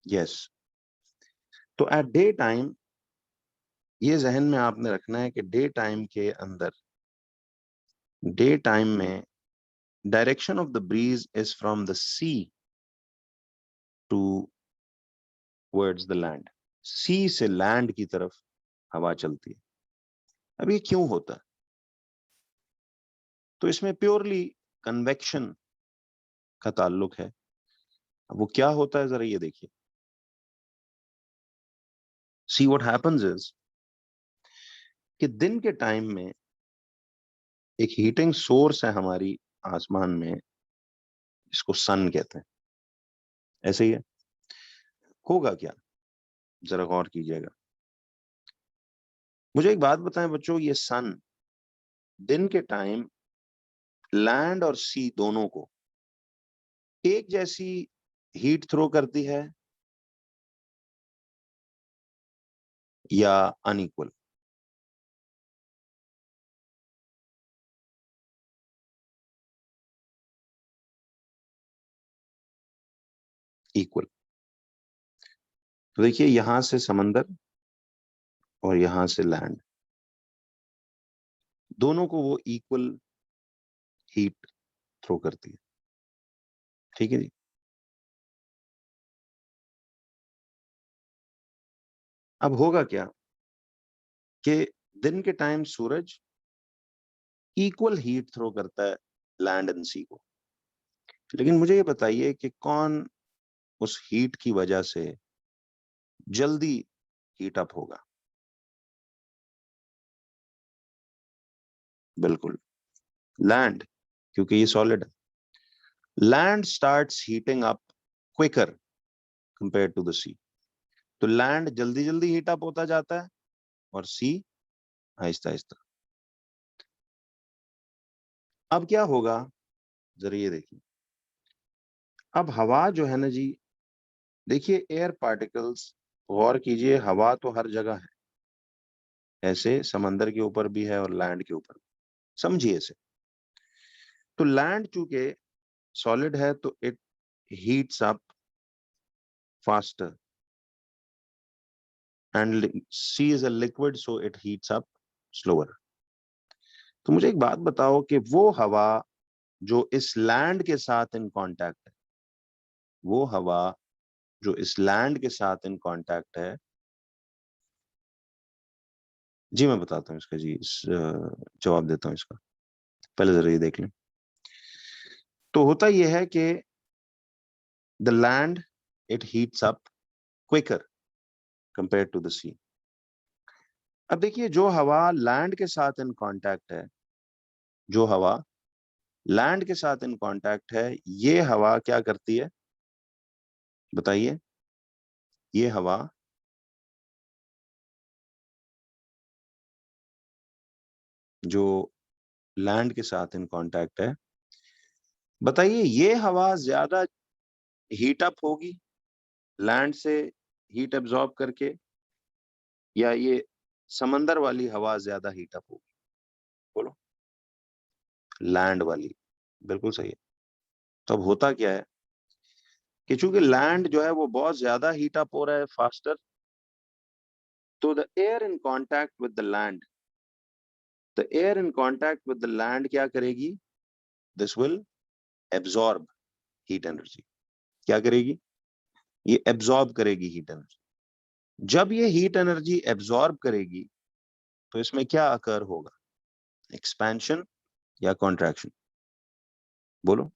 Speaker 1: यस. तो एट डे टाइम ये जहन में आपने रखना है कि डे टाइम के अंदर, डे टाइम में direction of the breeze is from the sea towards the land. Sea से लैंड की तरफ हवा चलती है. अब ये क्यों होता है? तो इसमें प्योरली कन्वेक्शन का ताल्लुक है. अब वो क्या होता है जरा ये देखिए. सी व्हाट हैपेंस इज कि दिन के टाइम में एक हीटिंग सोर्स है हमारी आसमान में, इसको सन कहते हैं. ऐसे ही है. होगा क्या, जरा गौर कीजिएगा. मुझे एक बात बताएं बच्चों, ये सन दिन के टाइम लैंड और सी दोनों को एक जैसी हीट थ्रो करती है या अनइक्वल? इक्वल. तो देखिए यहां से समंदर और यहां से लैंड, दोनों को वो इक्वल हीट थ्रो करती है. ठीक है जी. अब होगा क्या कि दिन के टाइम सूरज इक्वल हीट थ्रो करता है लैंड एंड सी को. लेकिन मुझे ये बताइए कि कौन उस हीट की वजह से जल्दी हीट अप होगा? बिल्कुल लैंड, क्योंकि ये सॉलिड है. Land starts heating up quicker compare to the sea. तो लैंड जल्दी जल्दी हीट अप होता जाता है और सी आहिस्ता आहिस्ता. अब क्या होगा, जरा ये देखिए. अब हवा जो है ना जी, देखिए एयर पार्टिकल्स, गौर कीजिए, हवा तो हर जगह है, ऐसे समंदर के ऊपर भी है और लैंड के ऊपर. समझिए इसे. तो लैंड चूंकि सॉलिड है तो it heats up faster and sea is a liquid so it heats up slower. तो मुझे एक बात बताओ कि वो हवा जो इस लैंड के साथ इन कांटेक्ट है, वो हवा जो इस लैंड के साथ इन कांटेक्ट है, जी मैं बताता हूँ इसका जी, जवाब देता हूँ इसका. पहले जरा ये देख लें. तो होता यह है कि the land it heats up quicker compare to the sea. अब देखिए जो हवा लैंड के साथ इन कांटेक्ट है, जो हवा लैंड के साथ इन कांटेक्ट है, ये हवा क्या करती है बताइए? ये हवा जो लैंड के साथ इन कांटेक्ट है, बताइए ये हवा ज्यादा हीट अप होगी लैंड से हीट एब्जॉर्ब करके, या ये समंदर वाली हवा ज्यादा हीट अप होगी? बोलो. लैंड वाली. बिल्कुल सही है. तो अब होता क्या है कि चूंकि लैंड जो है वो बहुत ज्यादा हीट अप हो रहा है फास्टर, तो the air in contact with the land, the air in contact with the land क्या करेगी? This will absorb heat energy. क्या करेगी? ये एब्जॉर्ब करेगी हीट एनर्जी. जब ये हीट एनर्जी एब्जॉर्ब करेगी तो इसमें क्या अकर होगा? एक्सपेंशन या कॉन्ट्रैक्शन? बोलो.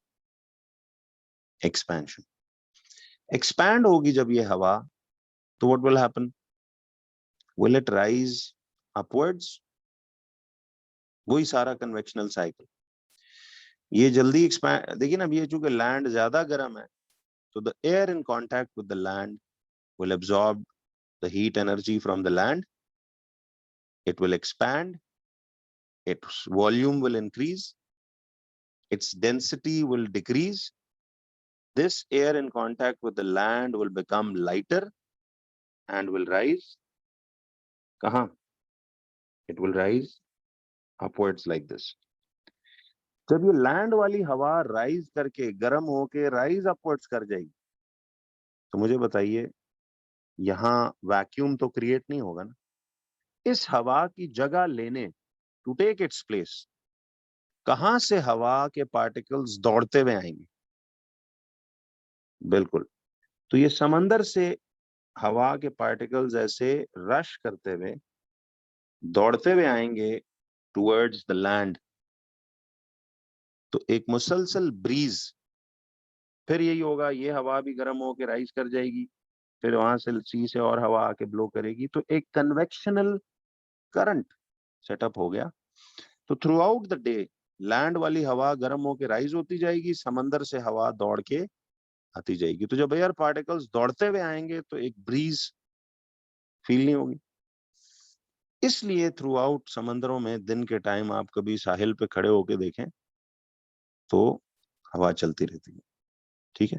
Speaker 1: एक्सपेंशन. एक्सपैंड होगी जब ये हवा, तो what will happen? Will it rise upwards? वही सारा कन्वेक्शनल साइकिल. ये जल्दी एक्सपैंड, देखिए ना, अब ये चूंकि लैंड ज्यादा गर्म है So the air in contact with the land will absorb the heat energy from the land. It will expand. Its volume will increase. Its density will decrease. This air in contact with the land will become lighter and will rise. Kahan? It will rise upwards like this. जब ये लैंड वाली हवा राइज करके गर्म होके राइज अपवर्ड्स कर जाएगी, तो मुझे बताइए यहां वैक्यूम तो क्रिएट नहीं होगा ना। इस हवा की जगह लेने, टू टेक इट्स प्लेस, कहां से हवा के पार्टिकल्स दौड़ते हुए आएंगे? बिल्कुल, तो ये समंदर से हवा के पार्टिकल्स ऐसे रश करते हुए दौड़ते हुए आएंगे टुवर्ड्स द लैंड। तो एक मुसलसल ब्रीज, फिर यही होगा, ये हवा भी गर्म होकर राइज कर जाएगी, फिर वहां से सी से और हवा आके ब्लो करेगी, तो एक कन्वेक्शनल करंट सेटअप हो गया। तो through out the day land वाली हवा गर्म होकर राइज होती जाएगी, समंदर से हवा दौड़ के आती जाएगी। तो जब एयर पार्टिकल्स दौड़ते हुए आएंगे तो एक ब्रीज फील नहीं होगी। इसलिए थ्रू आउट समंदरों में दिन के टाइम आप कभी साहिल पे खड़े होके देखें तो हवा चलती रहती है। ठीक है,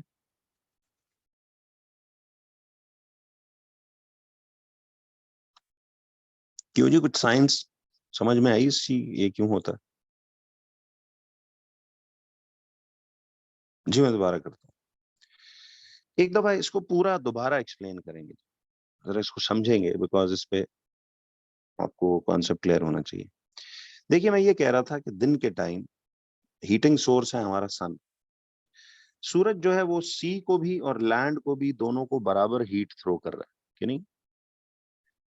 Speaker 1: क्यों जी, कुछ साइंस समझ में आई इसकी, ये क्यों होता है? जी मैं दोबारा करता हूँ, एक दफा इसको पूरा दोबारा एक्सप्लेन करेंगे, जरा इसको समझेंगे, बिकॉज इस पे आपको कॉन्सेप्ट क्लियर होना चाहिए। देखिए, मैं ये कह रहा था कि दिन के टाइम हीटिंग सोर्स है हमारा सन। सूरज जो है वो सी को भी और लैंड को भी, दोनों को बराबर हीट थ्रो कर रहा है कि नहीं?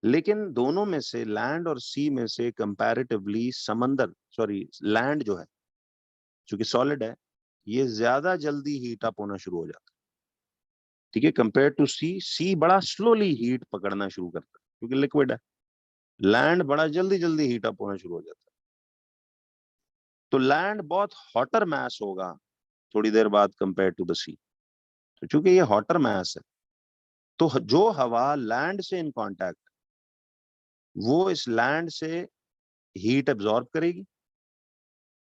Speaker 1: लेकिन दोनों में से, लैंड और सी में से कंपैरेटिवली समंदर, सॉरी लैंड जो है, चूंकि सॉलिड है, ये ज्यादा जल्दी हीट अप होना शुरू हो जाता है। ठीक है, कंपेयर टू सी, सी बड़ा स्लोली हीट पकड़ना शुरू करता है क्योंकि लिक्विड है। लैंड बड़ा जल्दी जल्दी हीट अप होना शुरू हो जाता है। तो लैंड बहुत हॉटर मैस होगा थोड़ी देर बाद कंपेयर टू द सी। तो चूंकि ये हॉटर मैस है, तो जो हवा लैंड से इन कांटेक्ट, वो इस लैंड से हीट एब्जॉर्ब करेगी,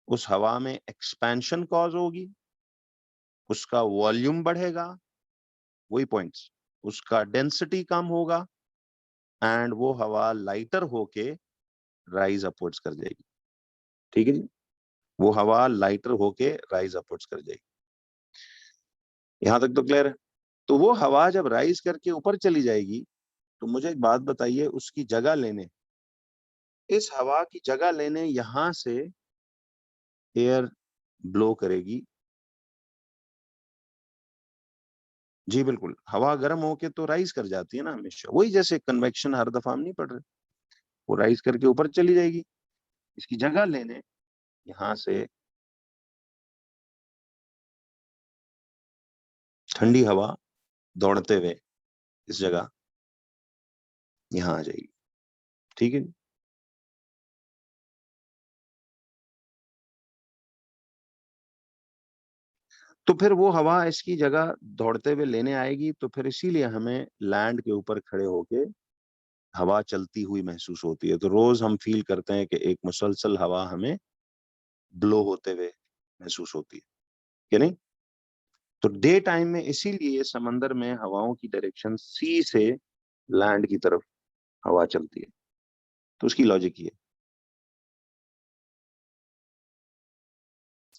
Speaker 1: उस हवा में एक्सपेंशन कॉज होगी, उसका वॉल्यूम बढ़ेगा, वही पॉइंट्स, उसका डेंसिटी कम होगा, एंड वो हवा लाइटर होके राइज अपवर्ड्स कर जाएगी। ठीक है जी, वो हवा लाइटर होके राइज अपवर्ड्स कर जाएगी। यहां तक तो क्लियर है? तो वो हवा जब राइज करके ऊपर चली जाएगी, तो मुझे एक बात बताइए, उसकी जगह लेने, इस हवा की जगह लेने यहां से एयर ब्लो करेगी। जी बिल्कुल, हवा गर्म होके तो राइज कर जाती है ना हमेशा, वही जैसे कन्वेक्शन हर दफा हम नहीं पढ़ रहे, वो राइज करके ऊपर चली जाएगी। इसकी जगह लेने यहां से ठंडी हवा दौड़ते हुए इस जगह यहां आ जाएगी। ठीक है, तो फिर वो हवा इसकी जगह दौड़ते हुए लेने आएगी, तो फिर इसीलिए हमें लैंड के ऊपर खड़े होके हवा चलती हुई महसूस होती है। तो रोज हम फील करते हैं कि एक मुसलसल हवा हमें ब्लो होते हुए महसूस होती है कि नहीं? तो डे टाइम में इसीलिए समंदर में हवाओं की डायरेक्शन सी से लैंड की तरफ हवा चलती है। तो उसकी लॉजिक ये,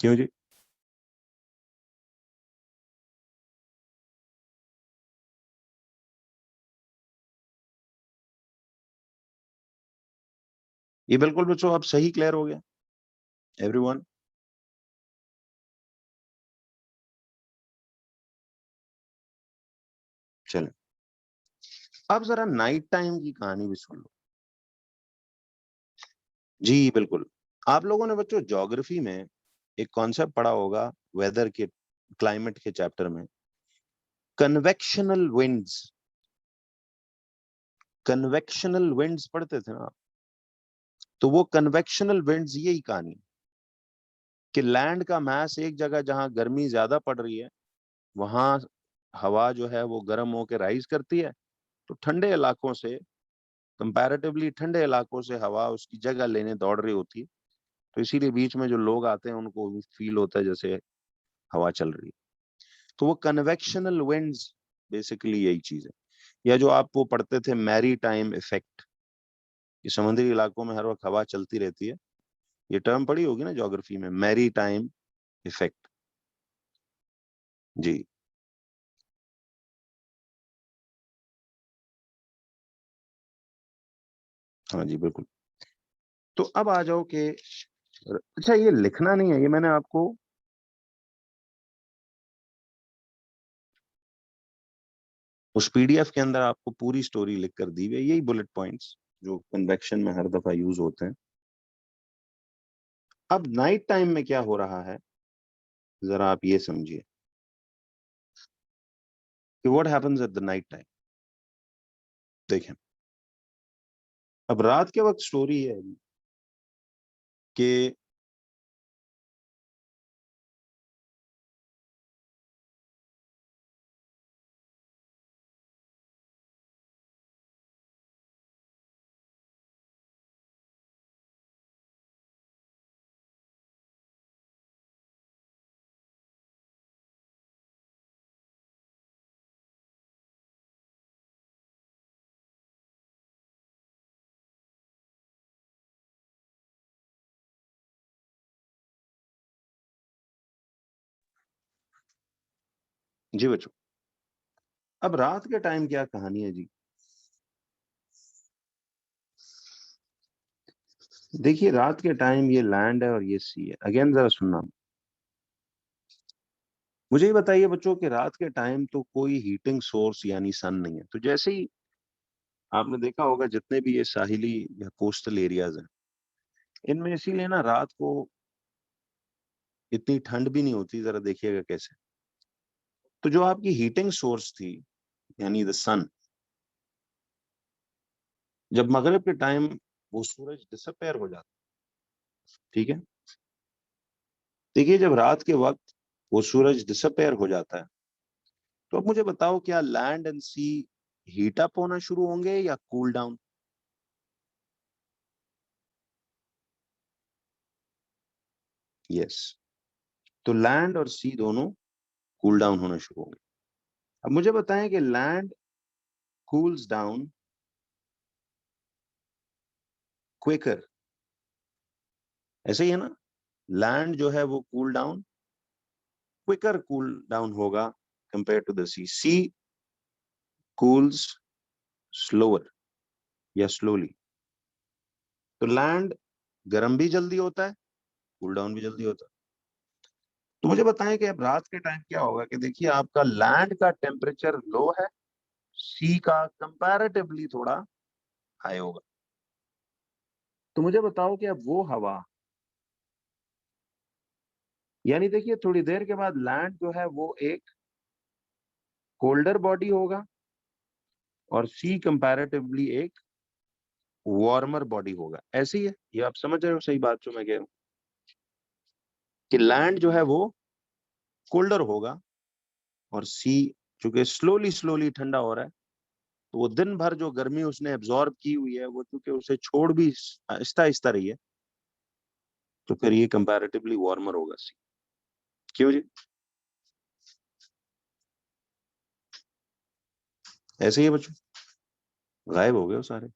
Speaker 1: क्यों जी? ये बिल्कुल बच्चों अब सही क्लियर हो गया एवरीवन? चलो, अब जरा नाइट टाइम की कहानी भी सुन लो। जी बिल्कुल, आप लोगों ने बच्चों ज्योग्राफी में एक कॉन्सेप्ट पढ़ा होगा, वेदर के, क्लाइमेट के चैप्टर में, कन्वेक्शनल विंड्स। कन्वेक्शनल विंड्स पढ़ते थे ना आप? तो वो कन्वेक्शनल विंड्स यही कहानी, कि लैंड का मैस एक जगह जहां गर्मी ज्यादा पड़ रही है, वहां हवा जो है वो गर्म होकर राइज करती है, तो ठंडे इलाकों से, कंपैरेटिवली ठंडे इलाकों से हवा उसकी जगह लेने दौड़ रही होती है। तो इसीलिए बीच में जो लोग आते हैं उनको फील होता है जैसे हवा चल रही है। तो वो कन्वेक्शनल विंड्स बेसिकली यही चीज है। या जो आप वो पढ़ते थे मैरी टाइम इफेक्ट, कि समुद्री इलाकों में हर वक्त हवा चलती रहती है, ये टर्म पढ़ी होगी ना ज्योग्राफी में, मैरी टाइम इफेक्ट। जी हाँ जी बिल्कुल। तो अब आ जाओ कि अच्छा ये लिखना नहीं है, ये मैंने आपको उस पीडीएफ के अंदर आपको पूरी स्टोरी लिख कर दी हुई है, यही बुलेट पॉइंट्स जो कन्वेक्शन में हर दफा यूज होते हैं। अब नाइट टाइम में क्या हो रहा है, जरा आप ये समझिए कि what happens at the night time. देखें, अब रात के वक्त स्टोरी है कि जी बच्चों, अब रात के टाइम क्या कहानी है जी। देखिए रात के टाइम ये लैंड है और ये सी है। अगेन जरा सुनना, मुझे ये बताइए बच्चों कि रात के टाइम तो कोई हीटिंग सोर्स यानी सन नहीं है। तो जैसे ही आपने देखा होगा जितने भी ये साहिली या कोस्टल एरियाज हैं, इनमें इसीलिए ना रात को इतनी ठंड भी नहीं होती। जरा देखिएगा कैसे, तो जो आपकी हीटिंग सोर्स थी यानी द सन, जब मगरिब के टाइम वो सूरज डिसअपेयर हो जाता, ठीक है, देखिए जब रात के वक्त वो सूरज डिसअपेयर हो जाता है, तो अब मुझे बताओ क्या land and sea heat up होना शुरू होंगे या कूल डाउन। यस, तो लैंड और सी दोनों कूल डाउन होना शुरू होंगे। अब मुझे बताएं कि लैंड कूल्स डाउन क्विकर, ऐसे ही है ना, लैंड जो है वो cool down quicker cool down होगा compare to the sea. Sea cools slower या स्लोली। तो लैंड गर्म भी जल्दी होता है, कूल डाउन भी जल्दी होता है। तो मुझे बताएं कि अब रात के टाइम क्या होगा कि देखिए आपका लैंड का टेम्परेचर लो है, सी का कंपैरेटिवली थोड़ा हाई होगा। तो मुझे बताओ कि अब वो हवा, यानी देखिए थोड़ी देर के बाद लैंड जो है वो एक कोल्डर बॉडी होगा और सी कंपैरेटिवली एक वार्मर बॉडी होगा। ऐसे ही है, ये आप समझ रहे हो सही बात जो मैं कह रहा हूँ, कि लैंड जो है वो कोल्डर होगा और सी चूंकि स्लोली स्लोली ठंडा हो रहा है, तो वो दिन भर जो गर्मी उसने एब्जॉर्ब की हुई है वो चूंकि उसे छोड़ भी आहिस्ता आहिस्ता रही है, तो फिर ये कंपैरेटिवली वार्मर होगा सी। क्यों जी, ऐसे ही है बच्चों। गायब हो गए हो सारे,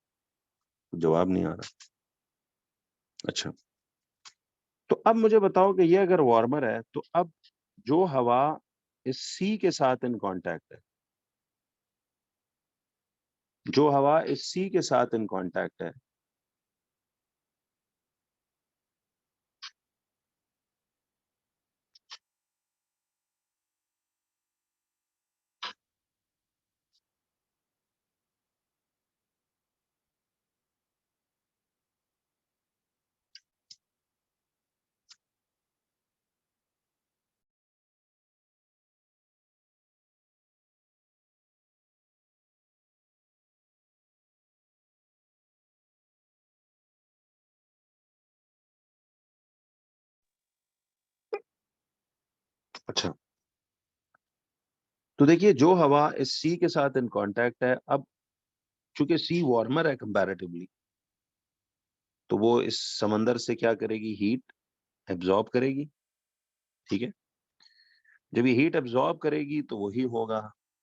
Speaker 1: जवाब नहीं आ रहा। अच्छा, तो अब मुझे बताओ कि ये अगर वार्मर है, तो अब जो हवा इस सी के साथ इन कांटेक्ट है, जो हवा इस सी के साथ इन कांटेक्ट है, अच्छा तो देखिए जो हवा इस सी के साथ इन कांटेक्ट है, अब चूंकि सी वार्मर है कंपैरेटिवली, तो वो इस समंदर से क्या करेगी, हीट एब्जॉर्ब करेगी। ठीक है, जब ये हीट एब्जॉर्ब करेगी तो वही होगा,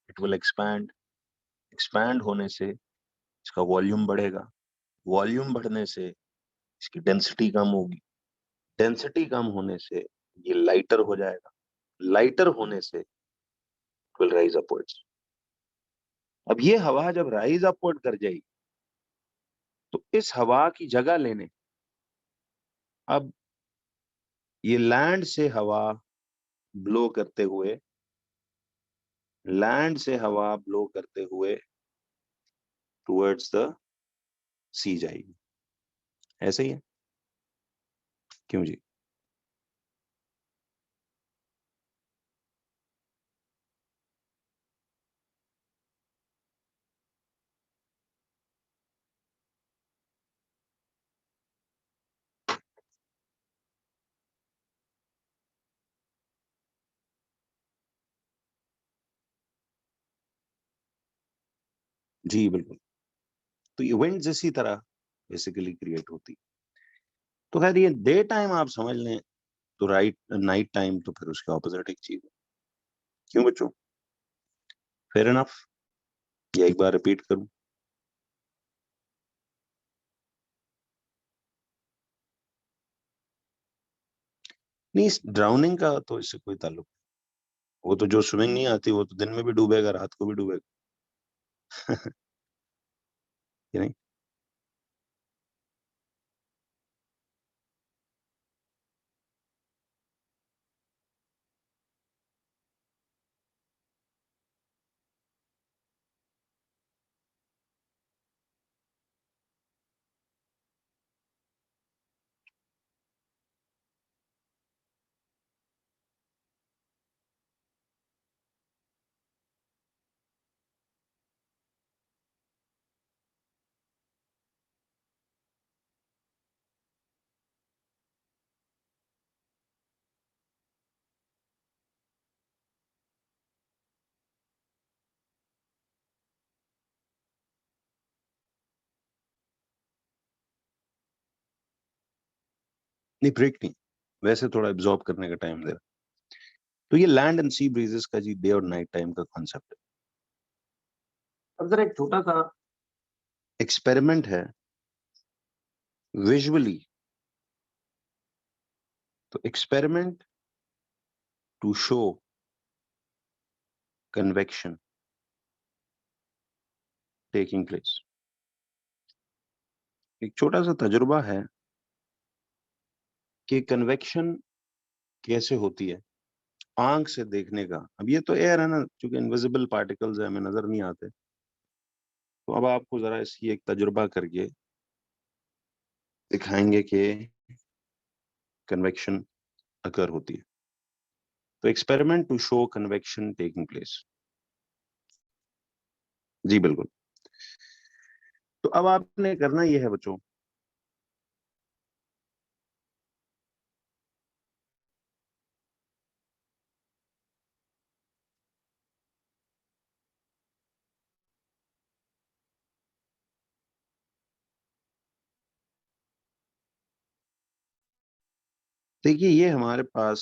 Speaker 1: इट विल एक्सपैंड। एक्सपैंड होने से इसका वॉल्यूम बढ़ेगा, वॉल्यूम बढ़ने से इसकी डेंसिटी कम होगी, डेंसिटी कम होने से ये लाइटर हो जाएगा, लाइटर होने से विल राइज अपवर्ड्स। अब ये हवा जब राइज अपवर्ड कर जाएगी तो इस हवा की जगह लेने, अब ये लैंड से हवा ब्लो करते हुए, लैंड से हवा ब्लो करते हुए टुवर्ड्स द सी जाएगी। ऐसे ही है क्यों जी? जी बिल्कुल। तो ये विंड्स इसी तरह बेसिकली क्रिएट होती। तो खैर ये डे टाइम आप समझ लें तो राइट, नाइट टाइम तो फिर उसके ऑपोजिट एक चीज है। क्यों बच्चों? फेयर इनफ, या एक बार रिपीट करूं? नहीं, इस ड्राउनिंग का तो इससे कोई ताल्लुक नहीं। वो तो जो स्विमिंग नहीं आती वो तो दिन में भी डूबेगा, रात को भी डूबेगा। कि नहीं? नहीं, ब्रेक नहीं, वैसे थोड़ा एब्जॉर्ब करने का टाइम दे रहा। तो ये लैंड एंड सी ब्रीजेस का जी डे और नाइट टाइम का कॉन्सेप्ट है। अब जरा एक छोटा सा एक्सपेरिमेंट है विजुअली। तो experiment to show convection taking place. एक छोटा सा तजुर्बा है कि कन्वेक्शन कैसे होती है आंख से देखने का। अब ये तो एयर है ना, क्योंकि इनविजिबल पार्टिकल्स है, हमें नजर नहीं आते। तो अब आपको जरा इसकी एक तजुर्बा करके दिखाएंगे कि कन्वेक्शन अकर होती है। तो experiment to show convection taking place. जी बिल्कुल। तो अब आपने करना यह है बच्चों, देखिए ये हमारे पास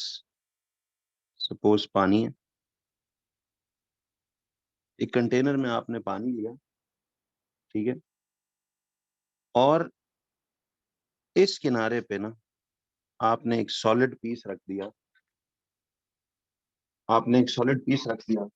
Speaker 1: सपोज पानी है। एक कंटेनर में आपने पानी लिया, ठीक है, और इस किनारे पे ना आपने एक सॉलिड पीस रख दिया, आपने एक सॉलिड पीस रख दिया।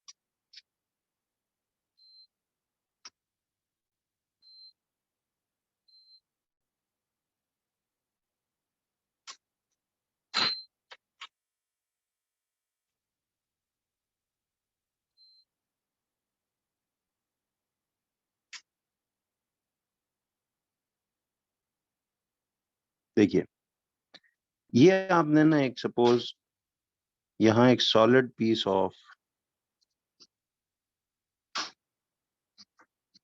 Speaker 1: देखिए ये आपने ना एक सपोज यहाँ एक सॉलिड पीस ऑफ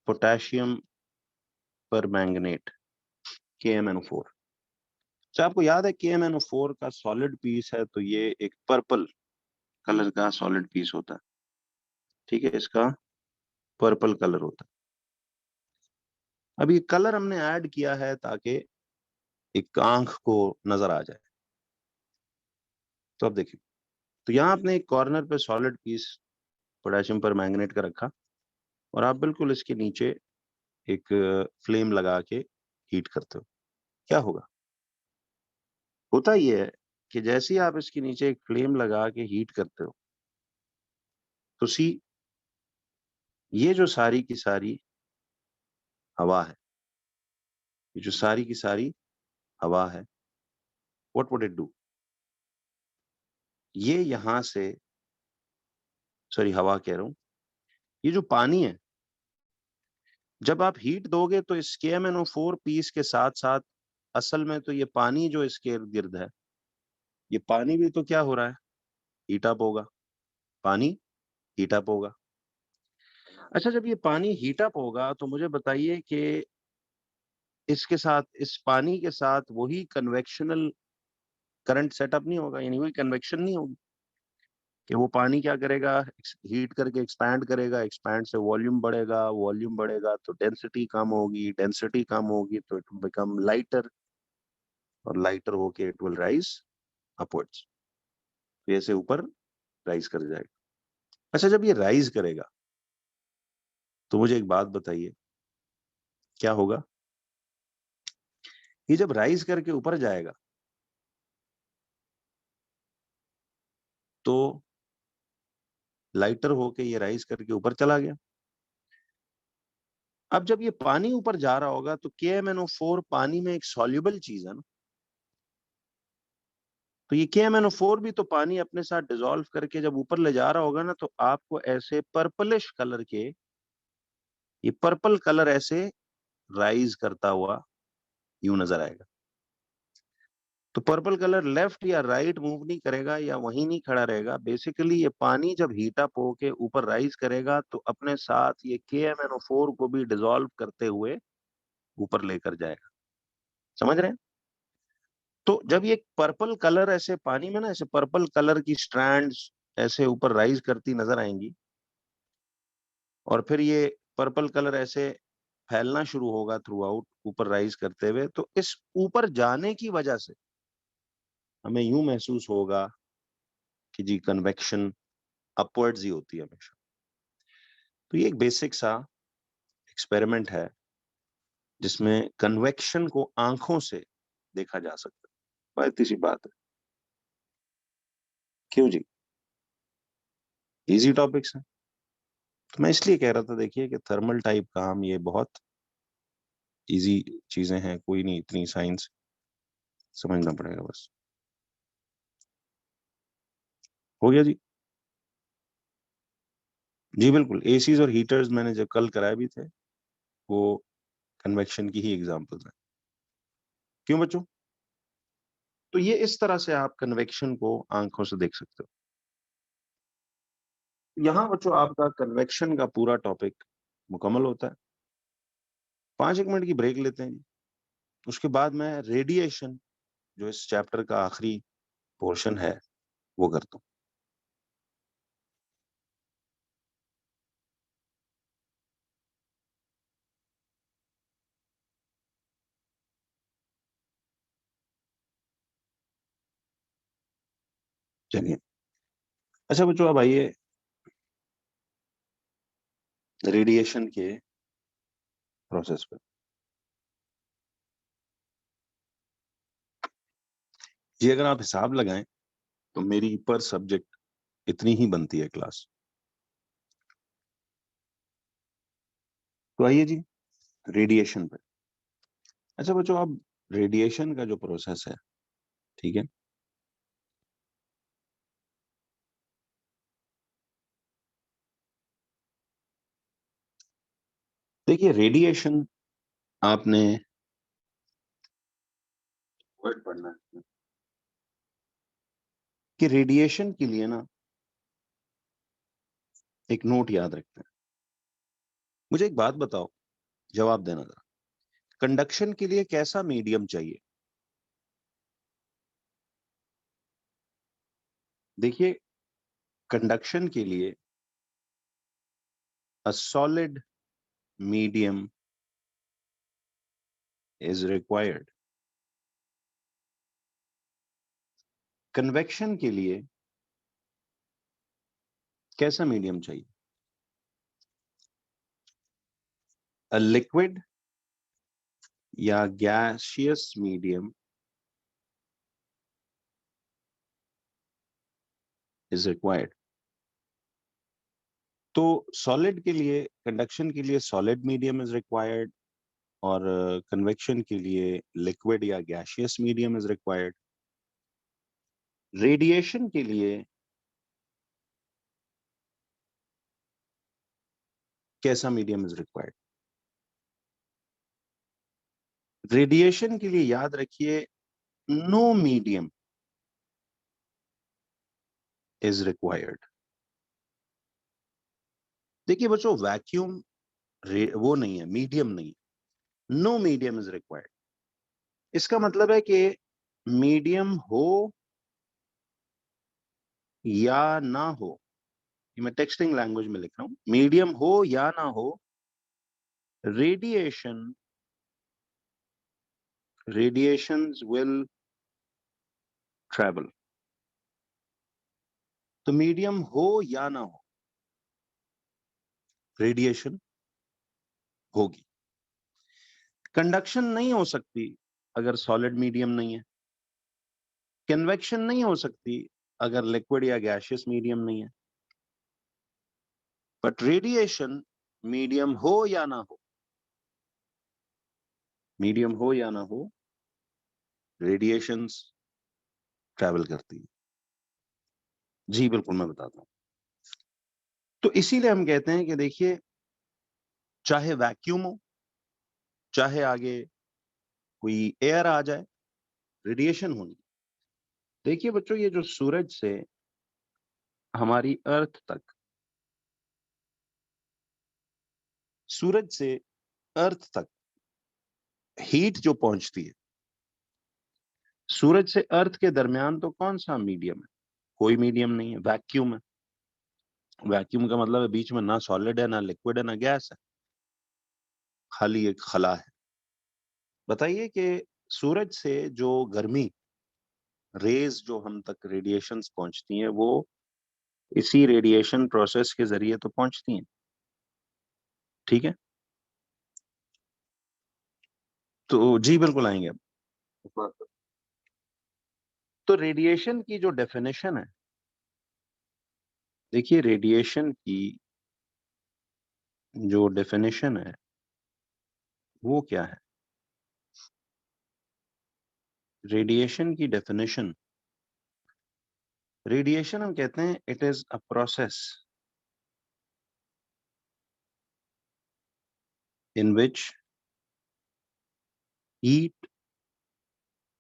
Speaker 1: पोटेशियम पर मैंगनेट KMnO4। तो आपको याद है KMnO4 का सॉलिड पीस है, तो ये एक पर्पल कलर का सॉलिड पीस होता है। ठीक है, इसका पर्पल कलर होता है। अब ये कलर हमने ऐड किया है ताकि एक आंख को नजर आ जाए। तो अब देखिए, तो यहाँ आपने एक कॉर्नर पे सॉलिड पीस पोटेशियम पर मैंगनेट का रखा और आप बिल्कुल इसके नीचे एक फ्लेम लगा के हीट करते हो। क्या होगा? होता ये है कि जैसे ही आप इसके नीचे एक फ्लेम लगा के हीट करते हो, तो सी ये जो सारी की सारी हवा है, ये जो सारी की सारी हवा है, व्हाट वुड इट डू? ये यहां से, सॉरी हवा कह रहा हूं, ये जो पानी है, जब आप हीट दोगे तो इस KMnO4 पीस के साथ साथ असल में तो ये पानी जो इसके इर्द गिर्द है, ये पानी भी तो क्या हो रहा है? हीट अप होगा। पानी हीट अप होगा। अच्छा, जब ये पानी हीट अप होगा तो मुझे बताइए कि इसके साथ, इस पानी के साथ वही कन्वेक्शनल करंट सेटअप नहीं होगा, यानी वही कन्वेक्शन नहीं होगी कि वो पानी क्या करेगा, हीट करके एक्सपैंड करेगा, एक्सपैंड से वॉल्यूम बढ़ेगा, वॉल्यूम बढ़ेगा तो डेंसिटी कम होगी, डेंसिटी कम होगी तो इट विल बिकम लाइटर, और लाइटर होके इट विल राइज अपवर्ड्स, तो ऐसे ऊपर राइज कर जाएगा। अच्छा, जब ये राइज करेगा तो मुझे एक बात बताइए, क्या होगा? ये जब राइज करके ऊपर जाएगा तो लाइटर होके ये राइज करके ऊपर चला गया। अब जब ये पानी ऊपर जा रहा होगा तो KMnO4 पानी में एक सॉल्युबल चीज है ना, तो ये KMnO4 भी तो पानी अपने साथ डिसॉल्व करके जब ऊपर ले जा रहा होगा ना, तो आपको ऐसे पर्पलिश कलर के, ये पर्पल कलर ऐसे राइज करता हुआ यूं नजर आएगा। तो पर्पल कलर लेफ्ट या राइट मूव नहीं करेगा या वहीं नहीं खड़ा रहेगा। बेसिकली ये पानी जब हीट अप होके ऊपर राइज करेगा तो अपने साथ ये KMnO4 को भी डिसॉल्व करते हुए ऊपर लेकर जाएगा। समझ रहे हैं? तो जब ये पर्पल कलर ऐसे पानी में ना, ऐसे पर्पल कलर की स्ट्रैंड्स ऐसे ऊपर राइज करती नजर आएंगी और फिर ये पर्पल कलर ऐसे फैलना शुरू होगा थ्रू आउट ऊपर राइज करते हुए, तो इस ऊपर जाने की वजह से हमें यूं महसूस होगा कि जी कन्वेक्शन अपवर्ड्स ही होती है हमेशा। तो ये एक बेसिक सा एक्सपेरिमेंट है जिसमें कन्वेक्शन को आंखों से देखा जा सकता है। बहुत सी बात है। क्यों जी? इजी टॉपिक्स है। तो मैं इसलिए कह रहा था, देखिए कि थर्मल टाइप काम ये बहुत इजी चीजें हैं, कोई नहीं इतनी साइंस, समझना पड़ेगा बस। हो गया जी? जी बिल्कुल, एसीज और हीटर्स मैंने जब कल कराए भी थे, वो कन्वेक्शन की ही एग्जांपल्स हैं। क्यों बच्चों? तो ये इस तरह से आप कन्वेक्शन को आंखों से देख सकते हो। यहाँ बच्चों आपका कन्वेक्शन का पूरा टॉपिक मुकम्मल होता है। 5 एक मिनट की ब्रेक लेते हैं जी। उसके बाद मैं रेडिएशन, जो इस चैप्टर का आखिरी पोर्शन है, वो करता हूँ। चलिए, अच्छा बच्चों, अब आइए रेडिएशन के प्रोसेस पे। ये अगर आप हिसाब लगाएं तो मेरी पर सब्जेक्ट इतनी ही बनती है क्लास। तो आइए जी रेडिएशन पे। अच्छा बच्चों, अब रेडिएशन का जो प्रोसेस है, ठीक है, देखिए रेडिएशन आपने वर्ड पढ़ना है कि रेडिएशन के लिए ना एक नोट याद रखते हैं। मुझे एक बात बताओ, जवाब देना जरा, कंडक्शन के लिए कैसा मीडियम चाहिए? देखिए, कंडक्शन के लिए a solid medium is required. Convection के लिए कैसा मीडियम चाहिए? A liquid या gaseous medium is required. तो सॉलिड के लिए, कंडक्शन के लिए सॉलिड मीडियम इज रिक्वायर्ड, और कन्वेक्शन के लिए लिक्विड या gaseous medium is required. Radiation के लिए कैसा मीडियम इज रिक्वायर्ड? रेडिएशन के लिए याद रखिए, नो मीडियम इज रिक्वायर्ड। देखिए बच्चों, वैक्यूम वो नहीं है, मीडियम नहीं है, नो मीडियम इज रिक्वायर्ड। इसका मतलब है कि मीडियम हो या ना हो, ये मैं टेक्सटिंग लैंग्वेज में लिख रहा हूं, मीडियम हो या ना हो, रेडिएशंस विल ट्रेवल। तो मीडियम हो या ना हो, रेडिएशन होगी। कंडक्शन नहीं हो सकती अगर सॉलिड मीडियम नहीं है। कन्वेक्शन नहीं हो सकती अगर लिक्विड या गैसियस मीडियम नहीं है। बट रेडिएशन, मीडियम हो या ना हो, मीडियम हो या ना हो, रेडिएशंस ट्रैवल करती है। जी बिल्कुल, मैं बताता हूं। तो इसीलिए हम कहते हैं कि देखिए, चाहे वैक्यूम हो, चाहे आगे कोई एयर आ जाए, रेडिएशन होनी। देखिए बच्चों, ये जो सूरज से हमारी अर्थ तक, सूरज से अर्थ तक हीट जो पहुंचती है, सूरज से अर्थ के दरमियान तो कौन सा मीडियम है? कोई मीडियम नहीं है, वैक्यूम है। वैक्यूम का मतलब है बीच में ना सॉलिड है, ना लिक्विड है, ना गैस है, खाली एक खला है। बताइए कि सूरज से जो गर्मी, रेज जो हम तक रेडिएशंस पहुंचती हैं, वो इसी रेडिएशन प्रोसेस के जरिए तो पहुंचती हैं, ठीक है? तो जी बिल्कुल आएंगे अब। तो रेडिएशन की जो डेफिनेशन है, देखिए रेडिएशन की जो डेफिनेशन है वो क्या है? रेडिएशन की डेफिनेशन, रेडिएशन हम कहते हैं it is a process in which heat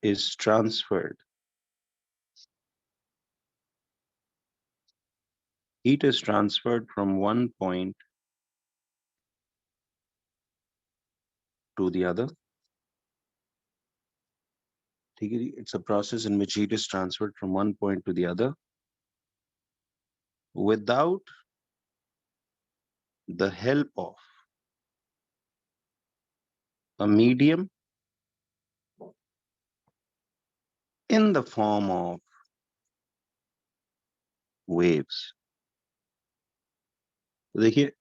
Speaker 1: is transferred. Heat is transferred from one point to the other. It's a process in which heat is transferred from one point to the other without the help of a medium in the form of waves. तो देखिए,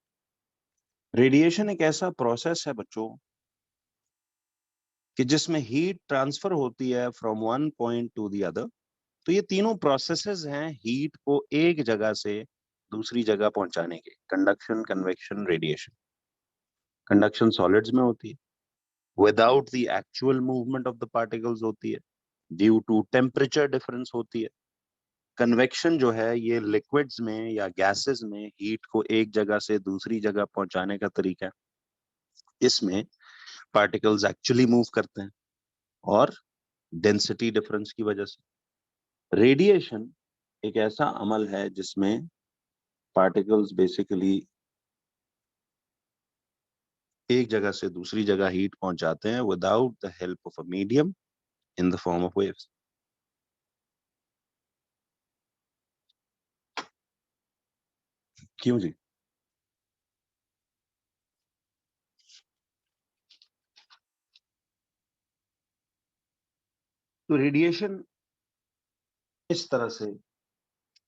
Speaker 1: रेडिएशन एक ऐसा प्रोसेस है बच्चों कि जिसमें हीट ट्रांसफर होती है from one point two the other. तो ये तीनों प्रोसेसेस हैं हीट को एक जगह से दूसरी जगह पहुंचाने के, conduction, convection, radiation. Conduction solids में होती है, without the actual movement of the particles होती है, ड्यू टू टेम्परेचर डिफरेंस होती है। कन्वेक्शन जो है ये लिक्विड्स में या गैसेस में हीट को एक जगह से दूसरी जगह पहुंचाने का तरीका है। इसमें पार्टिकल्स एक्चुअली मूव करते हैं और डेंसिटी डिफरेंस की वजह से। रेडिएशन एक ऐसा अमल है जिसमें पार्टिकल्स बेसिकली एक जगह से दूसरी जगह हीट पहुंच जाते हैं without the help of a medium in the form of waves. क्यों जी? तो रेडिएशन इस तरह से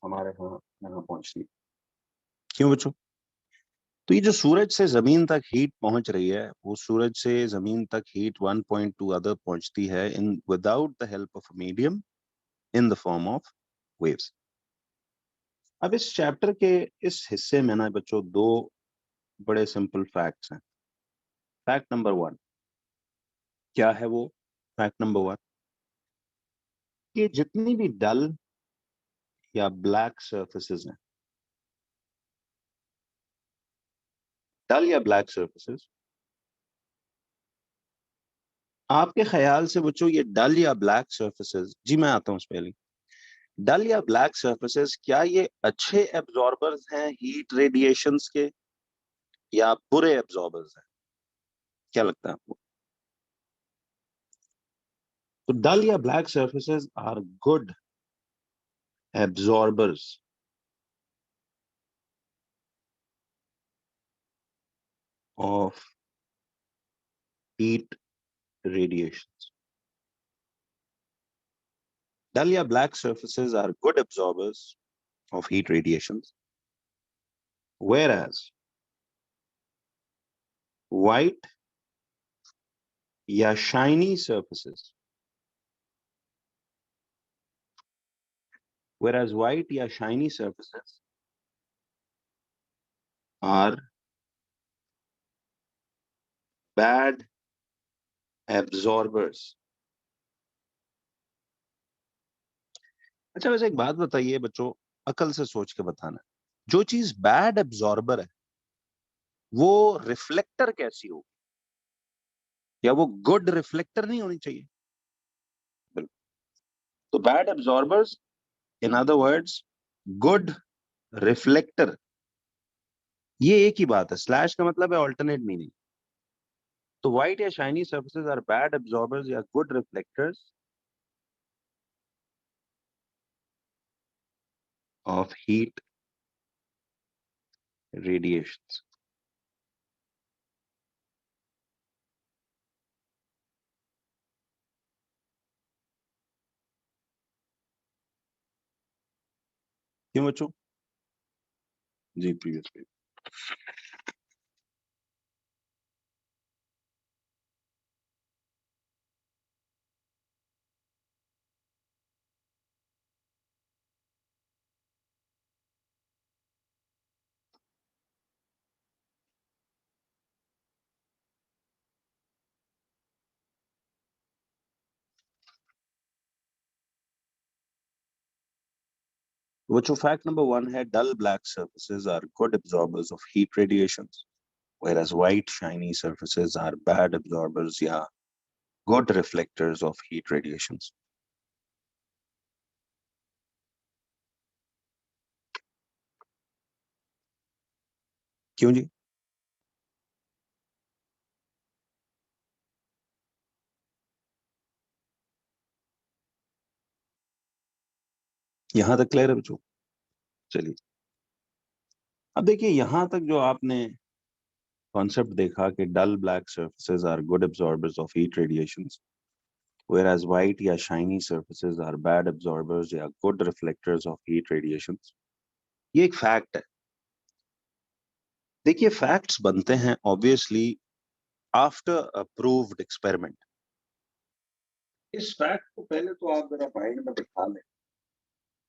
Speaker 1: हमारे यहाँ पहुंचती है। क्यों बच्चों? तो ये जो सूरज से जमीन तक हीट पहुंच रही है, वो सूरज से जमीन तक हीट 1.2 अदर पहुंचती है in without the help of medium in the form of waves. अब इस चैप्टर के इस हिस्से में ना बच्चों दो बड़े सिंपल फैक्ट्स हैं। फैक्ट नंबर 1 क्या है वो? फैक्ट नंबर 1 कि जितनी भी डल या ब्लैक सरफेसेस हैं, डल या ब्लैक सरफेसेस, आपके ख्याल से बच्चों ये डल या ब्लैक सरफेसेस, जी मैं आता हूं उस पहले, डल या ब्लैक सरफेसेस क्या ये अच्छे एब्जॉर्बर्स हैं हीट रेडिएशंस के या बुरे एब्जॉर्बर्स हैं? क्या लगता है आपको? तो डल या black surfaces are good absorbers of heat radiations. Dull या black surfaces are good absorbers of heat radiations, whereas white या shiny surfaces, are bad absorbers. अच्छा वैसे एक बात बताइए बच्चों, अकल से सोच के बताना, जो चीज बैड एब्जॉर्बर है वो रिफ्लेक्टर कैसी होगी? या वो गुड रिफ्लेक्टर नहीं होनी चाहिए? तो bad absorbers, in other words good reflector, ये एक ही बात है। स्लैश का मतलब है ऑल्टरनेट मीनिंग। तो व्हाइट या shiny surfaces are bad absorbers या good reflectors of heat radiations. क्यों बच्चों? जी प्रीवियस पेज। बच्चों फैक्ट नंबर 1 है dull black surfaces are good absorbers of heat radiations, whereas white shiny surfaces are bad absorbers या good reflectors of heat radiations. क्यों जी? यहां तक क्लियर है बच्चों? चलिए अब देखिए यहां तक जो आपने कॉन्सेप्ट देखा कि dull black surfaces are good absorbers of heat radiations, whereas white या shiny surfaces are bad absorbers या good reflectors of heat radiations, ये एक फैक्ट है। देखिए फैक्ट्स बनते हैं obviously after a proved experiment. इस फैक्ट को पहले तो आप जरा माइंड में बिठा लें।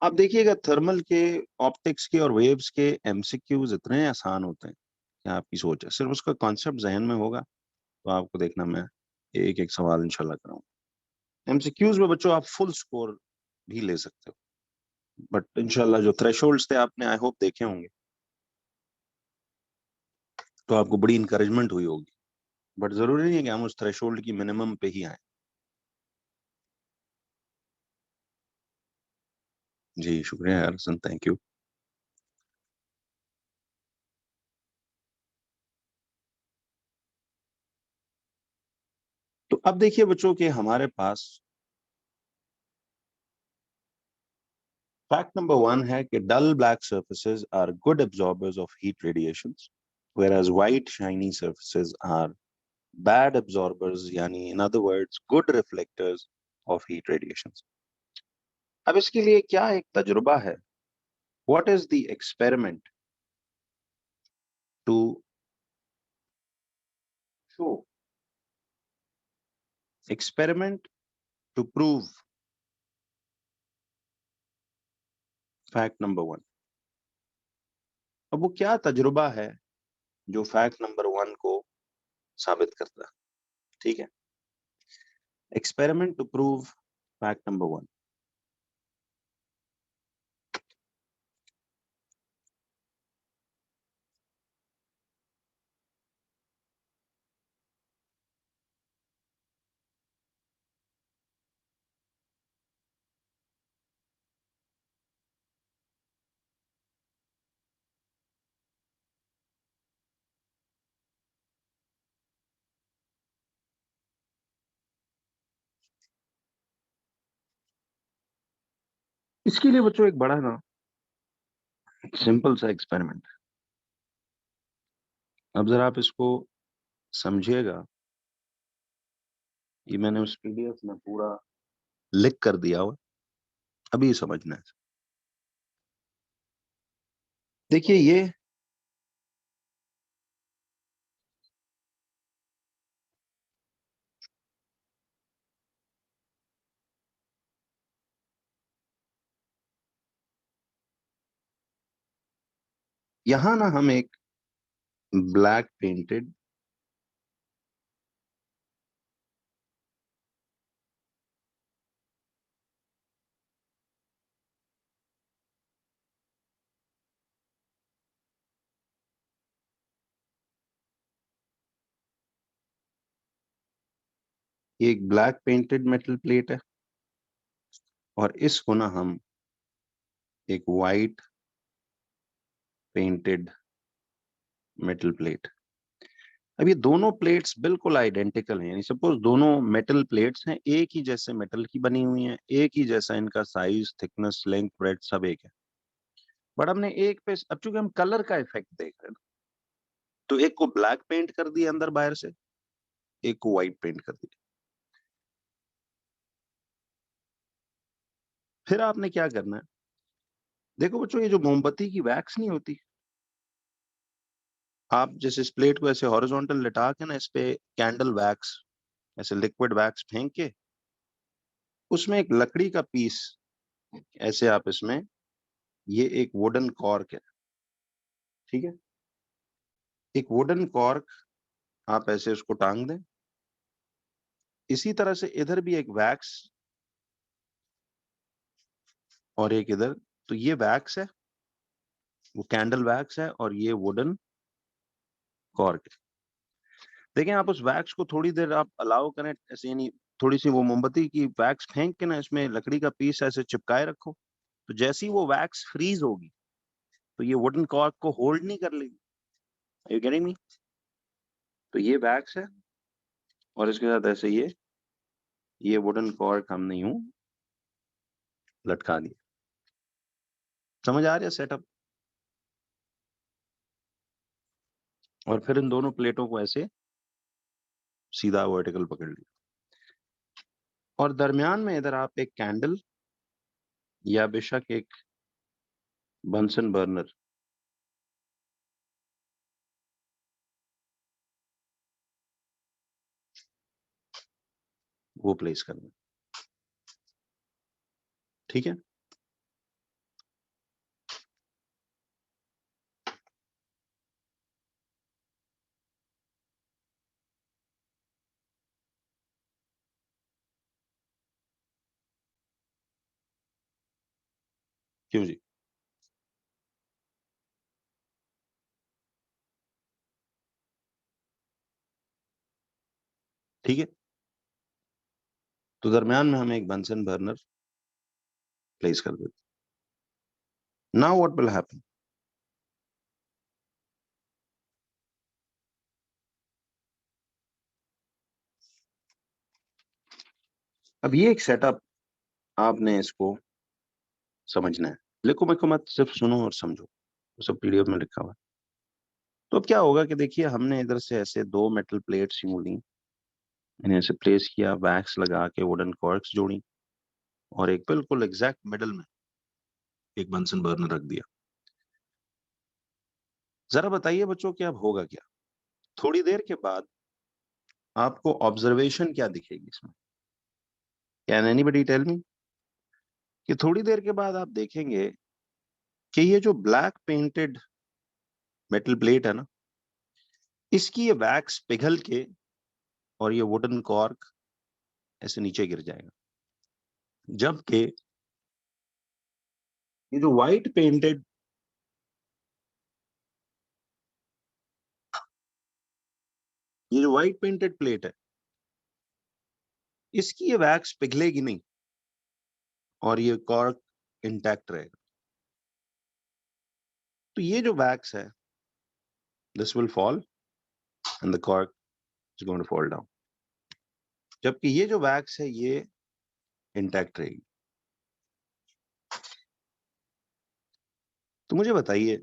Speaker 1: आप देखिएगा थर्मल के, ऑप्टिक्स के और वेव्स के एमसीक्यूज इतने आसान होते हैं कि आपकी सोच है, सिर्फ उसका कॉन्सेप्ट जहन में होगा तो आपको देखना मैं एक एक सवाल इंशाल्लाह कराऊं। एमसीक्यूज में बच्चों आप फुल स्कोर भी ले सकते हो, बट इंशाल्लाह जो थ्रेशोल्ड्स थे आपने आई होप देखे होंगे, तो आपको बड़ी इंकरेजमेंट हुई होगी। बट जरूरी नहीं है कि हम उस थ्रेशोल्ड की मिनिमम पे ही आए। जी शुक्रिया हसन, थैंक यू। तो अब देखिए बच्चों के हमारे पास फैक्ट नंबर 1 है कि dull black surfaces are good absorbers of heat radiations, whereas white shiny surfaces are bad absorbers यानी in other words good reflectors of heat radiation. अब इसके लिए क्या एक तजुर्बा है, what is the experiment to show, experiment to prove fact number 1। अब वो क्या तजुर्बा है जो फैक्ट नंबर 1 को साबित करता है? ठीक है, experiment to prove fact number 1। इसके लिए बच्चों एक बड़ा ना सिंपल सा एक्सपेरिमेंट, अब जरा आप इसको समझिएगा। ये मैंने उस पीडीएफ में पूरा लिख कर दिया हुआ, अभी समझना है। देखिए ये यहां ना हम एक ब्लैक पेंटेड एक ब्लैक पेंटेड मेटल प्लेट है और इसको ना हम एक वाइट पेंटेड मेटल प्लेट। अब ये दोनों प्लेट्स बिल्कुल आइडेंटिकल हैं, यानी सपोज दोनों मेटल प्लेट्स हैं, एक ही जैसे मेटल की बनी हुई हैं, एक ही जैसा इनका साइज, थिकनेस, लेंथ, ब्रेड्थ सब एक है। बट हमने एक पे, अब चूंकि हम कलर का इफेक्ट देख रहे हैं ना, तो एक को ब्लैक पेंट कर दिया अंदर बाहर से, एक को व्हाइट पेंट कर दिया। फिर आपने क्या करना है, देखो बच्चों ये जो मोमबत्ती की वैक्स नहीं होती, आप जैसे इस प्लेट को ऐसे हॉरिजॉन्टल लिटा के ना इस पे कैंडल वैक्स, ऐसे लिक्विड वैक्स फेंक के उसमें एक लकड़ी का पीस ऐसे आप इसमें, ये एक वुडन कॉर्क है, ठीक है, एक वुडन कॉर्क आप ऐसे उसको टांग दें। इसी तरह से इधर भी एक वैक्स और एक इधर, तो ये वैक्स है, वो कैंडल वैक्स है और ये वुडन कॉर्क है। देखें आप उस वैक्स को थोड़ी देर आप अलाउ करें ऐसे, यानी थोड़ी सी वो मोमबत्ती की वैक्स फेंक के ना इसमें लकड़ी का पीस ऐसे चिपकाए रखो, तो जैसे ही वो वैक्स फ्रीज होगी तो ये वुडन कॉर्क को होल्ड नहीं कर लेगी। Are you getting me? तो ये वैक्स है और इसके साथ ऐसे ये वुडन कॉर्क हमने यूं लटका दिया। समझ आ रहा है सेटअप? और फिर इन दोनों प्लेटों को ऐसे सीधा वर्टिकल पकड़ लिया और दरमियान में इधर आप एक कैंडल या बेशक एक बंसन बर्नर वो प्लेस करना, ठीक है। क्यों जी? ठीक है, तो दरमियान में हम एक बंसन बर्नर प्लेस कर देते। नाउ व्हाट विल हैपन, अब ये एक सेटअप आपने इसको समझना है। लिखो मेरे को मत, सिर्फ सुनो और समझो, वो सब पीडीएफ में लिखा हुआ है। तो अब क्या होगा कि देखिए हमने इधर से ऐसे दो मेटल प्लेट्स यूं ली इन्हें ऐसे प्लेस किया, वैक्स लगा के वुडन कॉर्क्स जोड़ी और एक बिल्कुल एग्जैक्ट मिडल में एक बंसन बर्नर रख दिया। जरा बताइए बच्चों कि अब होगा क्या? थोड़ी देर के बाद आपको ऑब्जर्वेशन क्या दिखेगी इसमें? Can anybody tell me? कि थोड़ी देर के बाद आप देखेंगे कि ये जो ब्लैक पेंटेड मेटल प्लेट है ना, इसकी ये वैक्स पिघल के और ये वुडन कॉर्क ऐसे नीचे गिर जाएगा, जबकि ये जो व्हाइट पेंटेड प्लेट है, इसकी ये वैक्स पिघलेगी नहीं और ये कॉर्क इंटैक्ट रहेगा। तो ये जो वैक्स है, this will fall and the cork is going to fall down, जबकि ये जो वैक्स है ये इंटैक्ट रहेगी। तो मुझे बताइए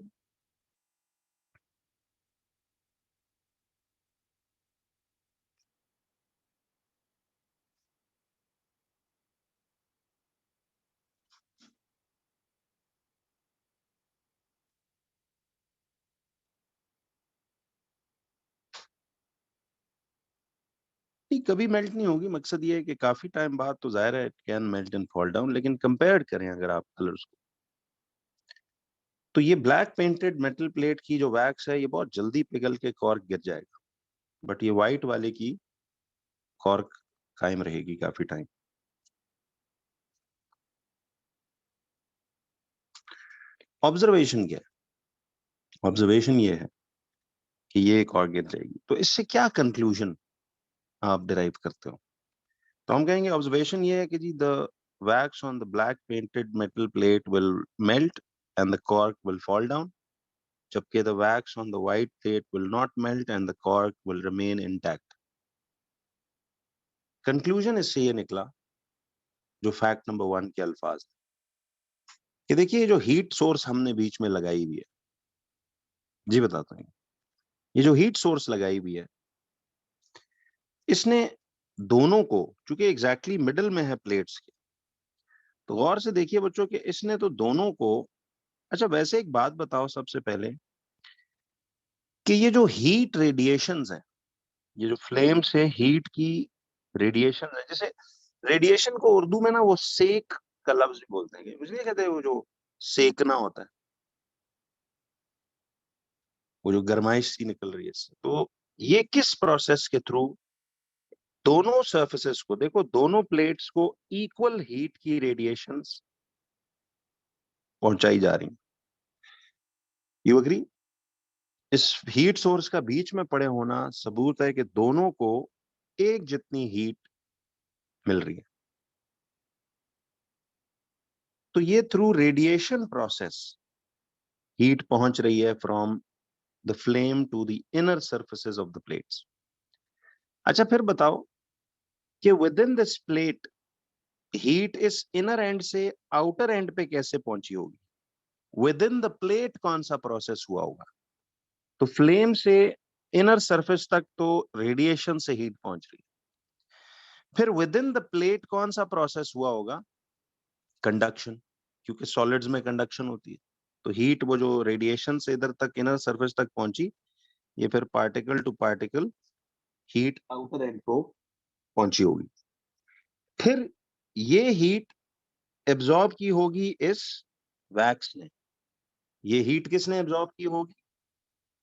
Speaker 1: कि कभी मेल्ट नहीं होगी, मकसद ये है कि काफी टाइम बाद तो जाहिर है can melt and fall down, लेकिन कंपेयर करें अगर आप कलर्स को, तो ये ब्लैक पेंटेड मेटल प्लेट की जो वैक्स है ये बहुत जल्दी पिघल के कॉर्क गिर जाएगा, बट ये व्हाइट वाले की कॉर्क कायम रहेगी काफी टाइम। ऑब्जर्वेशन क्या है? ऑब्जर्वेशन ये है कि ये कॉर्क गिर जाएगी। तो इससे क्या कंक्लूजन आप डिराइव करते हो? तो हम कहेंगे ऑब्जर्वेशन ये है कि जी the wax on the black painted metal plate will melt and the cork will fall down, जबकि the wax on the white plate will not melt and the cork will remain intact। Conclusion इससे ये निकला, जो फैक्ट नंबर 1 के अल्फाज, कि देखिए जो हीट सोर्स हमने बीच में लगाई हुई है, जी बताता हूँ, ये जो हीट सोर्स लगाई हुई है, इसने दोनों को, चूंकि एग्जैक्टली मिडल में है प्लेट्स के, तो गौर से देखिए बच्चों कि इसने तो दोनों को, अच्छा वैसे एक बात बताओ सबसे पहले कि ये जो हीट रेडिएशंस है, ये जो फ्लेम से हीट की रेडिएशन है, जैसे रेडिएशन को उर्दू में ना वो सेक का लफ्ज भी बोलते हैं, मुझे नहीं कहते वो जो सेकना होता है, वो जो गर्माइश सी निकल रही है इससे, तो ये किस प्रोसेस के थ्रू दोनों सरफेसेस को, देखो दोनों प्लेट्स को इक्वल हीट की रेडिएशंस पहुंचाई जा रही, यू एग्री? इस हीट सोर्स का बीच में पड़े होना सबूत है कि दोनों को एक जितनी हीट मिल रही है। तो ये थ्रू रेडिएशन प्रोसेस हीट पहुंच रही है from the flame to the inner surfaces of the plates. अच्छा फिर बताओ कि within this plate heat इस इनर एंड से आउटर एंड पे कैसे पहुंची होगी? विद इन द प्लेट कौन सा प्रोसेस हुआ होगा? तो फ्लेम से इनर सरफेस तक तो रेडिएशन से हीट पहुंच रही है, फिर विद इन द प्लेट कौन सा प्रोसेस हुआ होगा? कंडक्शन, क्योंकि सॉलिड्स में कंडक्शन होती है, तो हीट वो जो रेडिएशन से इधर तक इनर सरफेस तक पहुंची, ये फिर particle to particle heat outer end को पहुंची होगी। फिर ये हीट एब्जॉर्ब की होगी इस वैक्स ने, ये हीट किसने एब्जॉर्ब की होगी?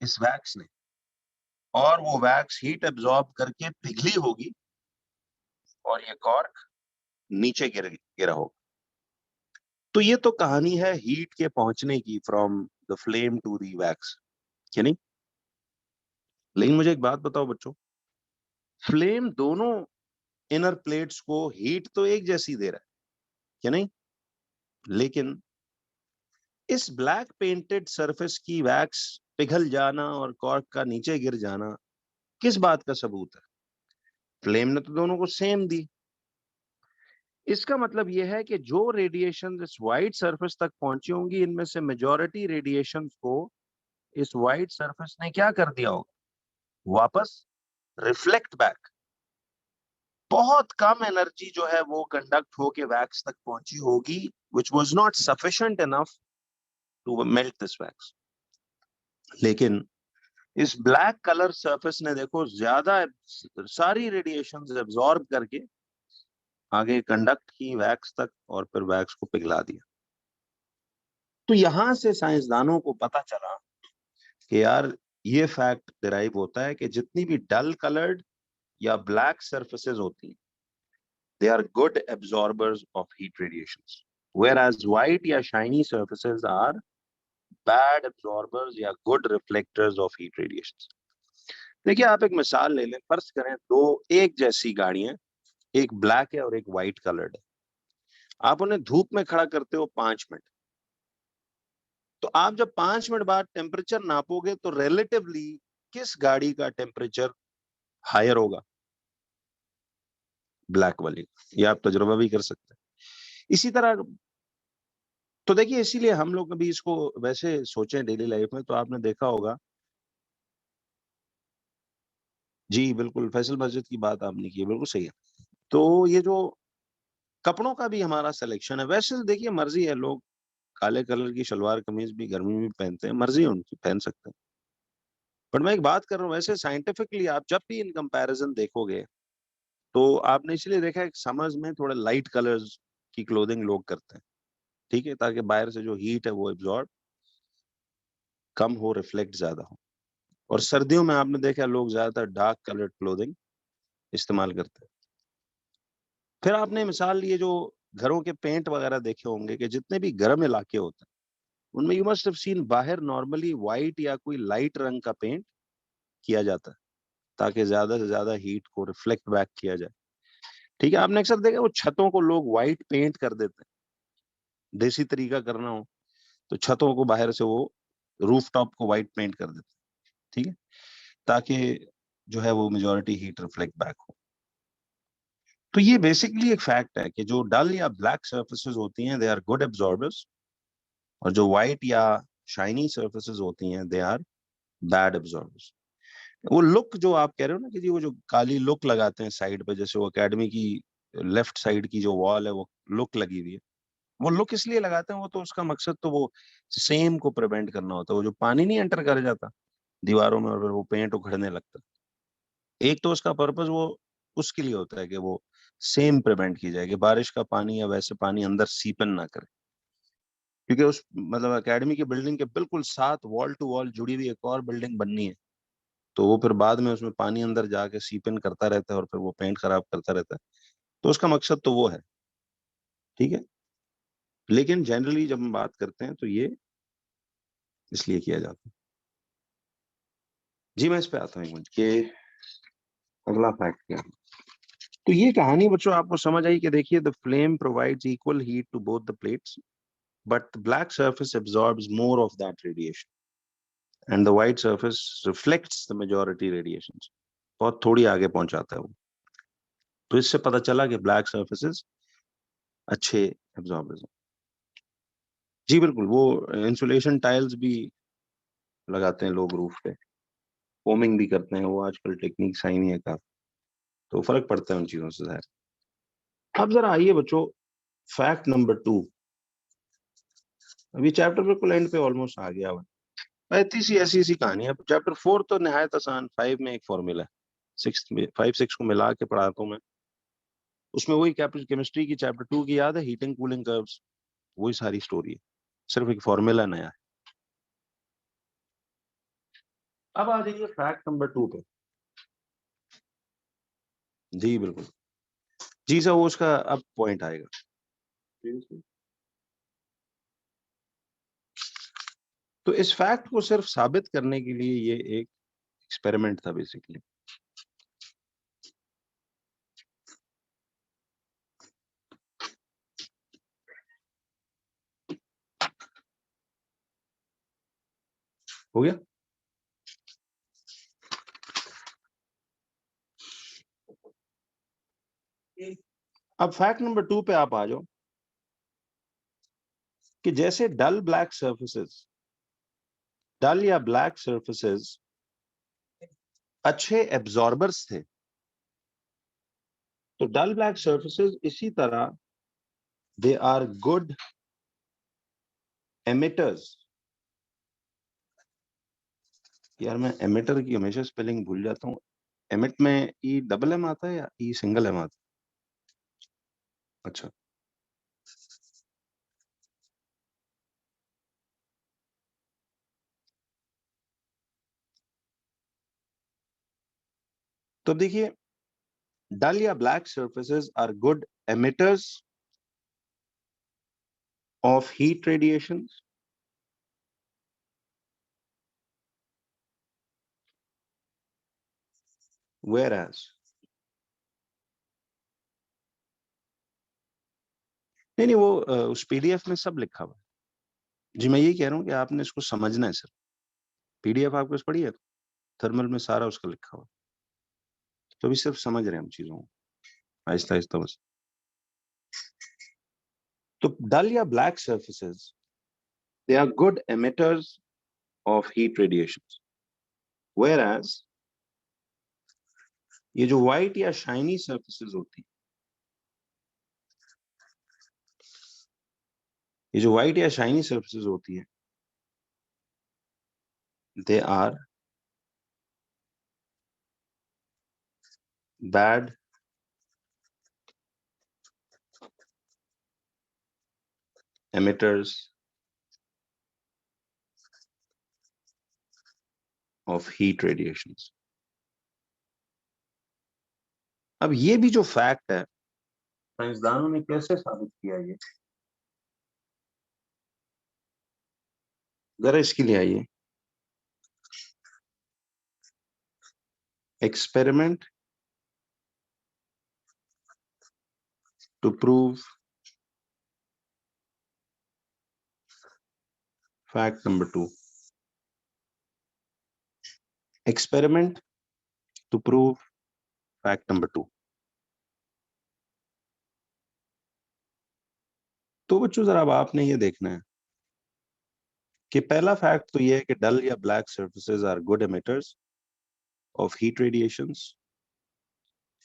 Speaker 1: इस वैक्स ने, और वो वैक्स हीट एब्जॉर्ब करके पिघली होगी और ये कॉर्क नीचे गिरा होगा। तो ये तो कहानी है हीट के पहुंचने की from the flame to the wax, क्या नहीं? लेकिन मुझे एक बात बताओ बच्चों, फ्लेम दोनों इनर प्लेट्स को हीट तो एक जैसी दे रहा है, क्या नहीं? लेकिन इस ब्लैक पेंटेड सरफेस की वैक्स पिघल जाना और कॉर्क का नीचे गिर जाना किस बात का सबूत है? फ्लेम ने तो दोनों को सेम दी। इसका मतलब यह है कि जो रेडिएशन इस व्हाइट सरफेस तक पहुंची होंगी, इनमें से मेजॉरिटी रेडिएशन को इस व्हाइट सरफेस ने क्या कर दिया होगा? वापस रिफ्लेक्ट बैक,
Speaker 2: बहुत कम एनर्जी जो है वो कंडक्ट होके वैक्स तक पहुंची होगी, which was not sufficient enough to melt this wax. लेकिन इस ब्लैक कलर सरफेस ने देखो ज्यादा सारी रेडिएशंस एब्जॉर्ब करके आगे कंडक्ट की वैक्स तक और फिर वैक्स को पिघला दिया। तो यहां से साइंसदानों को पता चला कि यार ये फैक्ट डिराइव होता है कि जितनी भी डल कलर्ड या ब्लैक सरफेसेस होती हैं, they are good absorbers of heat radiations, whereas white या shiny surfaces are bad absorbers या good reflectors of heat radiations. देखिए आप एक मिसाल ले लें, फर्ज करें दो एक जैसी गाड़ियां, एक ब्लैक है और एक व्हाइट कलर्ड है। आप उन्हें धूप में खड़ा करते हो 5 मिनट, तो आप जब 5 मिनट बाद टेम्परेचर नापोगे तो रिलेटिवली किस गाड़ी का टेम्परेचर हायर होगा? ब्लैक वाली। ये आप तजुर्बा भी कर सकते हैं। इसी तरह तो देखिए, इसीलिए हम लोग अभी इसको वैसे सोचें डेली लाइफ में, तो आपने देखा होगा। जी बिल्कुल, फैसल मस्जिद की बात आपने की है, बिल्कुल सही है। तो ये जो कपड़ों का भी हमारा सिलेक्शन है, वैसे तो देखिए मर्जी है, लोग काले कलर की शलवार कमीज भी गर्मी में पहनते हैं, मर्जी है उनकी, पहन सकते हैं। बट मैं एक बात कर रहा हूँ, वैसे साइंटिफिकली आप जब भी इन कंपैरिजन देखोगे तो आपने इसलिए देखा है कि समर्स में थोड़े लाइट कलर्स की क्लोथिंग लोग करते हैं, ठीक है, ताकि बाहर से जो हीट है वो एब्जॉर्ब कम हो, रिफ्लेक्ट ज्यादा हो। और सर्दियों में आपने देखा लोग ज्यादातर डार्क कलर्ड क्लोथिंग इस्तेमाल करते हैं। फिर आपने मिसाल लिए जो घरों के पेंट वगैरह देखे होंगे कि जितने भी गर्म इलाके होते हैं उनमें यू मस्ट हैव सीन बाहर नॉर्मली व्हाइट या कोई लाइट रंग का पेंट किया जाता है ताकि ज्यादा से ज्यादा हीट को रिफ्लेक्ट बैक किया जाए। ठीक है, आपने अक्सर देखा वो छतों को लोग व्हाइट पेंट कर देते हैं, देसी तरीका करना हो तो छतों को बाहर से वो रूफ टॉप को व्हाइट पेंट कर देते हैं, ठीक है, ताकि जो है वो मेजॉरिटी हीट रिफ्लेक्ट बैक हो। तो ये बेसिकली एक फैक्ट है कि जो डल या ब्लैक सर्फेसेस होती हैं दे आर गुड एब्जॉर्बर्स, और जो व्हाइट या शाइनी सर्फेसेस होती हैं दे आर बैड एब्जॉर्बर्स। वो लुक जो आप कह रहे हो ना कि जी वो जो काली लुक लगाते हैं साइड पे, जैसे वो एकेडमी की लेफ्ट साइड की जो वॉल है वो लुक लगी हुई है, वो लुक इसलिए लगाते हैं, वो तो उसका मकसद तो वो सेम को प्रिवेंट करना होता है, वो जो पानी नहीं एंटर कर जाता दीवारों में और फिर वो पेंट उखड़ने लगता है। एक तो उसका पर्पस वो उसके लिए होता है कि वो सेम प्रिवेंट की जाए कि बारिश का पानी या वैसे पानी अंदर सीपन ना करे, क्योंकि उस मतलब एकेडमी की बिल्डिंग के बिल्कुल साथ वॉल टू वॉल जुड़ी हुई एक और बिल्डिंग बननी है, तो वो फिर बाद में उसमें पानी अंदर जाके सीपन करता रहता है और फिर वो पेंट खराब करता रहता है, तो उसका मकसद तो वो है, ठीक है। लेकिन जनरली जब हम बात करते हैं तो ये इसलिए किया जाता है। जी मैं इस पे आता हूँ कि अगला फैक्ट क्या है। तो ये कहानी बच्चों आपको समझ आई कि देखिए the flame provides equal heat to both the plates, but the black surface absorbs more of that radiation and the white surface reflects the majority radiations, बहुत थोड़ी आगे पहुंचाता है वो। तो इससे पता चला कि ब्लैक सर्फेसेस अच्छे एब्जॉर्बर्स हैं। जी बिल्कुल, वो इंसुलेशन टाइल्स भी लगाते हैं लोग रूफ पे, फोमिंग भी करते हैं, वो आजकल टेक्निक आई हुई है काफी, तो फर्क पड़ता है उन चीजों से जाहिर। अब जरा आइए बच्चों, फैक्ट नंबर 2। अभी चैप्टर बिल्कुल एंड पे ऑलमोस्ट आ गया हुआ है। इतनी सी ऐसी सी कहानी है। चैप्टर 4 तो निहायत आसान, 5 में एक फॉर्मूला है, 6 में 5 6 को मिला के पढ़ाता हूँ मैं। उसमें वही केमिस्ट्री की चैप्टर 2 की याद है, हीटिंग कूलिंग कर्व्स, वही सारी स्टोरी है, सिर्फ एक फॉर्मूला नया है। अब आ जाइए फैक्ट नंबर 2 पे। जी बिल्कुल, जी सर, वो उसका अब पॉइंट आएगा। तो इस फैक्ट को सिर्फ साबित करने के लिए ये एक एक्सपेरिमेंट था बेसिकली। हो गया। अब फैक्ट नंबर 2 पे आप आ जाओ कि जैसे डल या ब्लैक सर्फेसेस अच्छे एब्जॉर्बर्स थे, तो डल ब्लैक सर्फेसेस इसी तरह दे आर गुड एमिटर्स। यार मैं एमिटर की हमेशा स्पेलिंग भूल जाता हूँ। एमिट में ई डबल एम आता है या ई सिंगल एम आता है? अच्छा, तो देखिए डल या black surfaces are good emitters of heat radiations, whereas नहीं वो उस पीडीएफ में सब लिखा हुआ है। जी मैं यही कह रहा हूँ कि आपने इसको समझना है सर। पीडीएफ आपके पास पढ़ी है? थर्मल में सारा उसका लिखा हुआ है। तो अभी सिर्फ समझ रहे हैं हम चीजों को आहिस्ता आहिस्ता बस। तो डल या black surfaces they are good emitters of heat radiations, whereas ये जो व्हाइट या शाइनी सर्फेसेस होती है, ये जो व्हाइट या शाइनी सर्फेसेस होती है, they are bad emitters of heat radiations। अब ये भी जो फैक्ट है साइंसदानों ने कैसे साबित किया ये, जरा इसके लिए आइए। Experiment to prove fact number 2। Experiment to prove fact number 2। तो बच्चों जरा अब आपने ये देखना है कि पहला फैक्ट तो ये है कि डल या black surfaces are good emitters of heat radiations,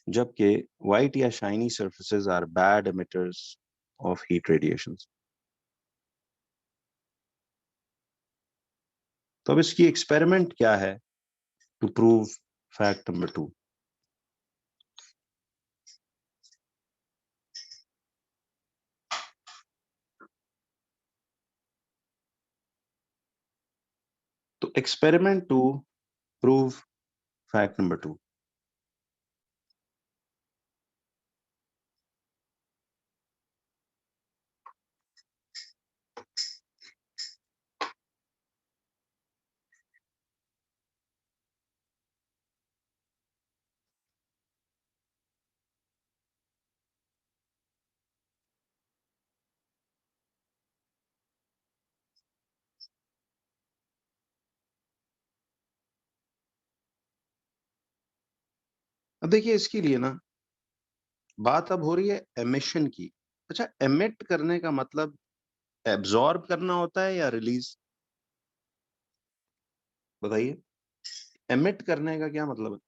Speaker 2: जबकि व्हाइट या shiny surfaces are bad emitters of heat radiations. तो अब इसकी एक्सपेरिमेंट क्या है टू प्रूव फैक्ट नंबर 2? तो experiment to prove fact number 2। अब देखिए इसके लिए ना बात अब हो रही है एमिशन की। अच्छा, एमिट करने का मतलब एब्जॉर्ब करना होता है या रिलीज? बताइए, एमिट करने का क्या मतलब है?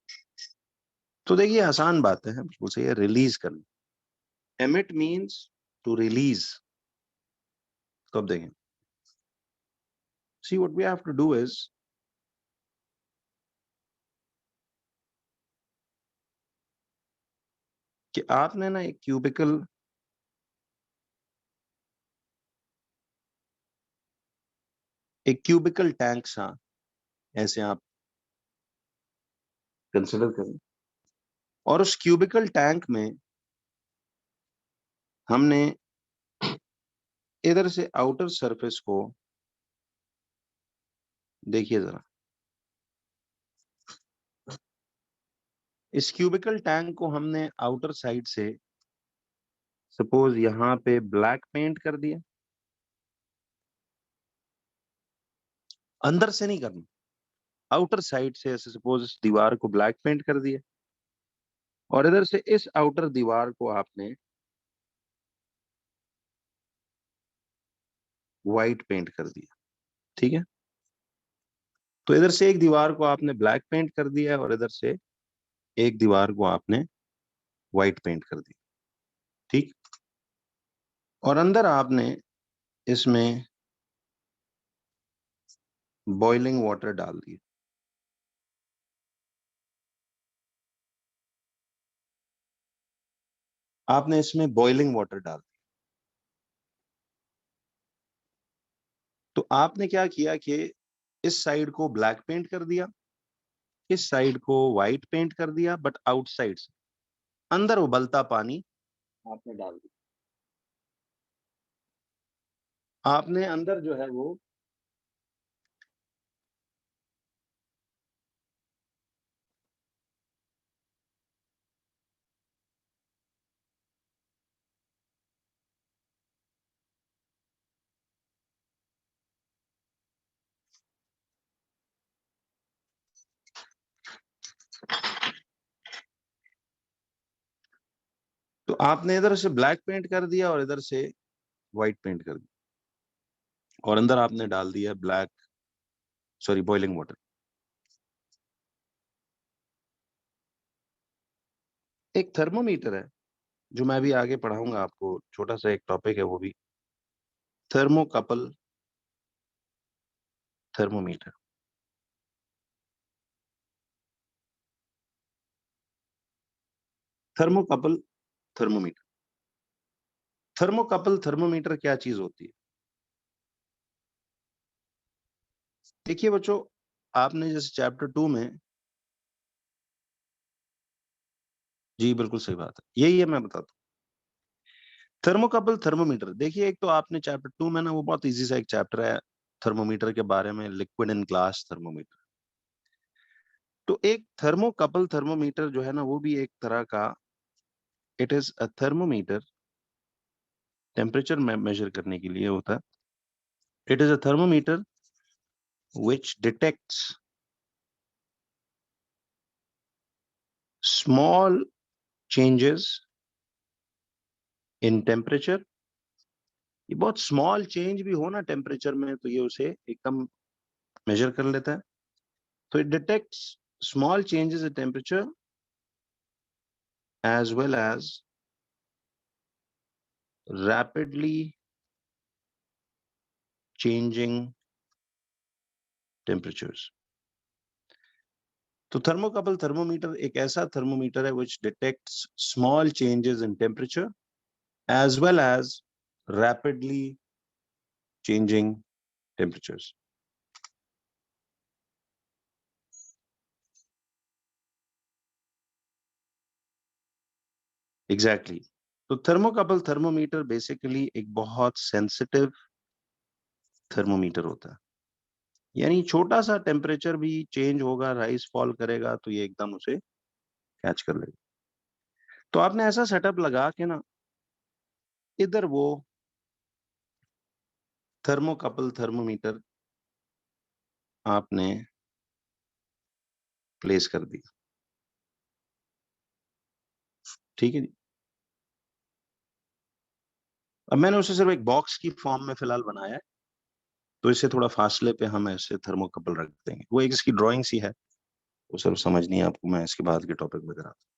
Speaker 2: तो देखिए आसान बात है, बिल्कुल सही है, रिलीज करना। Emit means to release. तो अब देखें, see what we have to do is कि आपने ना एक क्यूबिकल टैंक सा ऐसे आप कंसिडर करें, और उस क्यूबिकल टैंक में हमने इधर से आउटर सरफेस को देखिए जरा। इस क्यूबिकल टैंक को हमने आउटर साइड से सपोज यहां पे ब्लैक पेंट कर दिया, अंदर से नहीं करना, आउटर साइड से ऐसे सपोज इस दीवार को ब्लैक पेंट कर दिया, और इधर से इस आउटर दीवार को आपने व्हाइट पेंट कर दिया। ठीक है, तो इधर से एक दीवार को आपने ब्लैक पेंट कर दिया और इधर से एक दीवार को आपने व्हाइट पेंट कर दिया, ठीक। और अंदर आपने इसमें बॉइलिंग वाटर डाल दिया। आपने इसमें बॉइलिंग वाटर डाल दिया। तो आपने क्या किया कि इस साइड को ब्लैक पेंट कर दिया, इस साइड को व्हाइट पेंट कर दिया, बट आउटसाइड से अंदर उबलता पानी आपने डाल दिया। आपने अंदर जो है वो तो आपने इधर से ब्लैक पेंट कर दिया और इधर से व्हाइट पेंट कर दिया, और अंदर आपने डाल दिया ब्लैक, सॉरी, बॉइलिंग वाटर। एक थर्मोमीटर है जो मैं भी आगे पढ़ाऊंगा आपको, छोटा सा एक टॉपिक है वो भी, thermocouple thermometer. Thermocouple thermometer. Thermocouple thermometer क्या चीज होती है? देखिए बच्चों, आपने जैसे चैप्टर 2 में, जी बिल्कुल सही बात है, यही है, मैं बताता हूँ। थर्मोकपल थर्मोमीटर, देखिए एक तो आपने चैप्टर 2 में ना, वो बहुत इजी सा एक चैप्टर है थर्मोमीटर के बारे में, लिक्विड इन ग्लास थर्मोमीटर। तो एक थर्मोकपल थर्मोमीटर जो है ना, वो भी एक तरह का, it is a thermometer, temperature measure करने के लिए होता है। It is a thermometer which detects small changes in temperature। ये बहुत स्मॉल चेंज भी हो ना टेम्परेचर में, तो ये उसे एकदम मेजर कर लेता है। तो it detects small changes in temperature as well as rapidly changing temperatures। तो थर्मोकपल थर्मोमीटर एक ऐसा थर्मोमीटर है which detects small changes in temperature as well as rapidly changing temperatures। Exactly exactly। तो थर्मोकपल थर्मोमीटर बेसिकली एक बहुत सेंसिटिव थर्मोमीटर होता है, यानी छोटा सा टेम्परेचर भी चेंज होगा, राइज फॉल करेगा, तो ये एकदम उसे कैच कर लेगा। तो आपने ऐसा सेटअप लगा के ना, इधर वो थर्मोकपल थर्मोमीटर आपने प्लेस कर दिया, ठीक है जी। अब मैंने उसे सिर्फ एक बॉक्स की फॉर्म में फिलहाल बनाया है, तो इसे थोड़ा फासले पे हम ऐसे थर्मोकपल रख देंगे, वो एक इसकी ड्राइंग सी है, वो सिर्फ समझनी है आपको, मैं इसके बाद के टॉपिक में कराता हूं।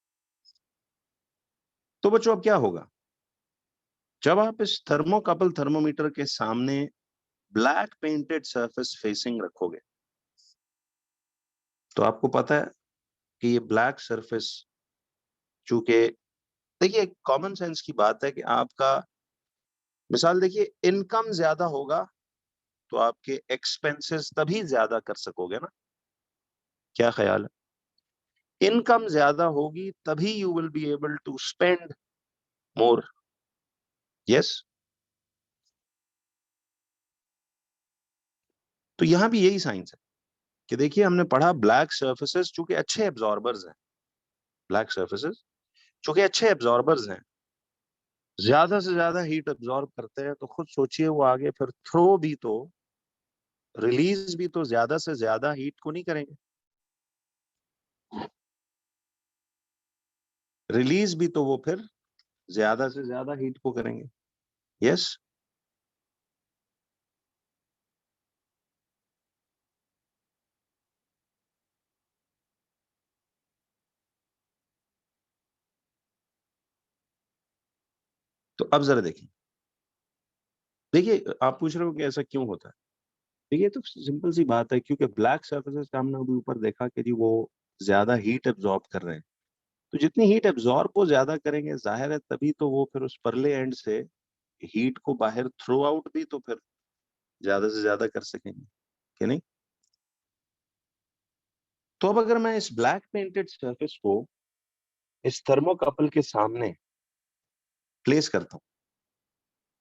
Speaker 2: तो बच्चों अब क्या होगा, जब आप इस थर्मोकपल थर्मोमीटर के सामने ब्लैक पेंटेड सरफेस फेसिंग रखोगे, तो आपको पता है कि ये ब्लैक सरफेस, चूंकि देखिए कॉमन सेंस की बात है कि आपका, मिसाल देखिए, इनकम ज्यादा होगा तो आपके एक्सपेंसेस तभी ज्यादा कर सकोगे ना, क्या ख्याल है? इनकम ज्यादा होगी तभी you will be able to spend more. Yes. तो यहां भी यही साइंस है कि देखिए हमने पढ़ा ब्लैक सर्फेसेस चूंकि अच्छे एब्जॉर्बर्स हैं, ब्लैक सर्फेसेस चूंकि अच्छे एब्जॉर्बर्स हैं, ज्यादा से ज्यादा हीट एब्जॉर्ब करते हैं, तो खुद सोचिए वो आगे फिर थ्रो भी तो, रिलीज भी तो ज्यादा से ज्यादा हीट को नहीं करेंगे, रिलीज भी तो वो फिर ज्यादा से ज्यादा हीट को करेंगे। यस। तो अब जरा देखिए, देखिए आप पूछ रहे हो कि ऐसा क्यों होता है। देखिए तो सिंपल सी बात है, क्योंकि ब्लैक सर्फेसेस का हमने अभी ऊपर देखा कि जी वो ज्यादा हीट एब्जॉर्ब कर रहे हैं। तो जितनी हीट एब्जॉर्ब वो ज्यादा करेंगे, जाहिर है तभी तो वो फिर उस परले एंड से हीट को बाहर थ्रो आउट भी तो फिर ज्यादा से ज्यादा कर सकेंगे, कि नहीं। तो अब अगर मैं इस ब्लैक पेंटेड सरफेस को इस थर्मोकपल के सामने प्लेस करता हूं,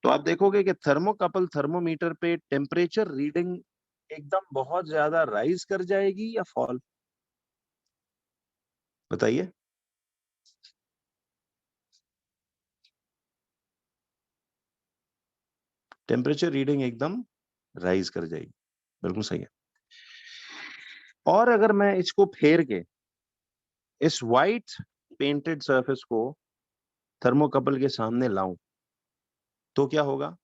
Speaker 2: तो आप देखोगे कि थर्मोकपल थर्मोमीटर पे टेम्परेचर रीडिंग एकदम बहुत ज्यादा राइज कर जाएगी या फॉल, बताइए। टेम्परेचर रीडिंग एकदम राइज कर जाएगी, बिल्कुल सही है। और अगर मैं इसको फेर के इस वाइट पेंटेड सरफेस को थर्मोकपल के सामने लाऊं, तो क्या होगा।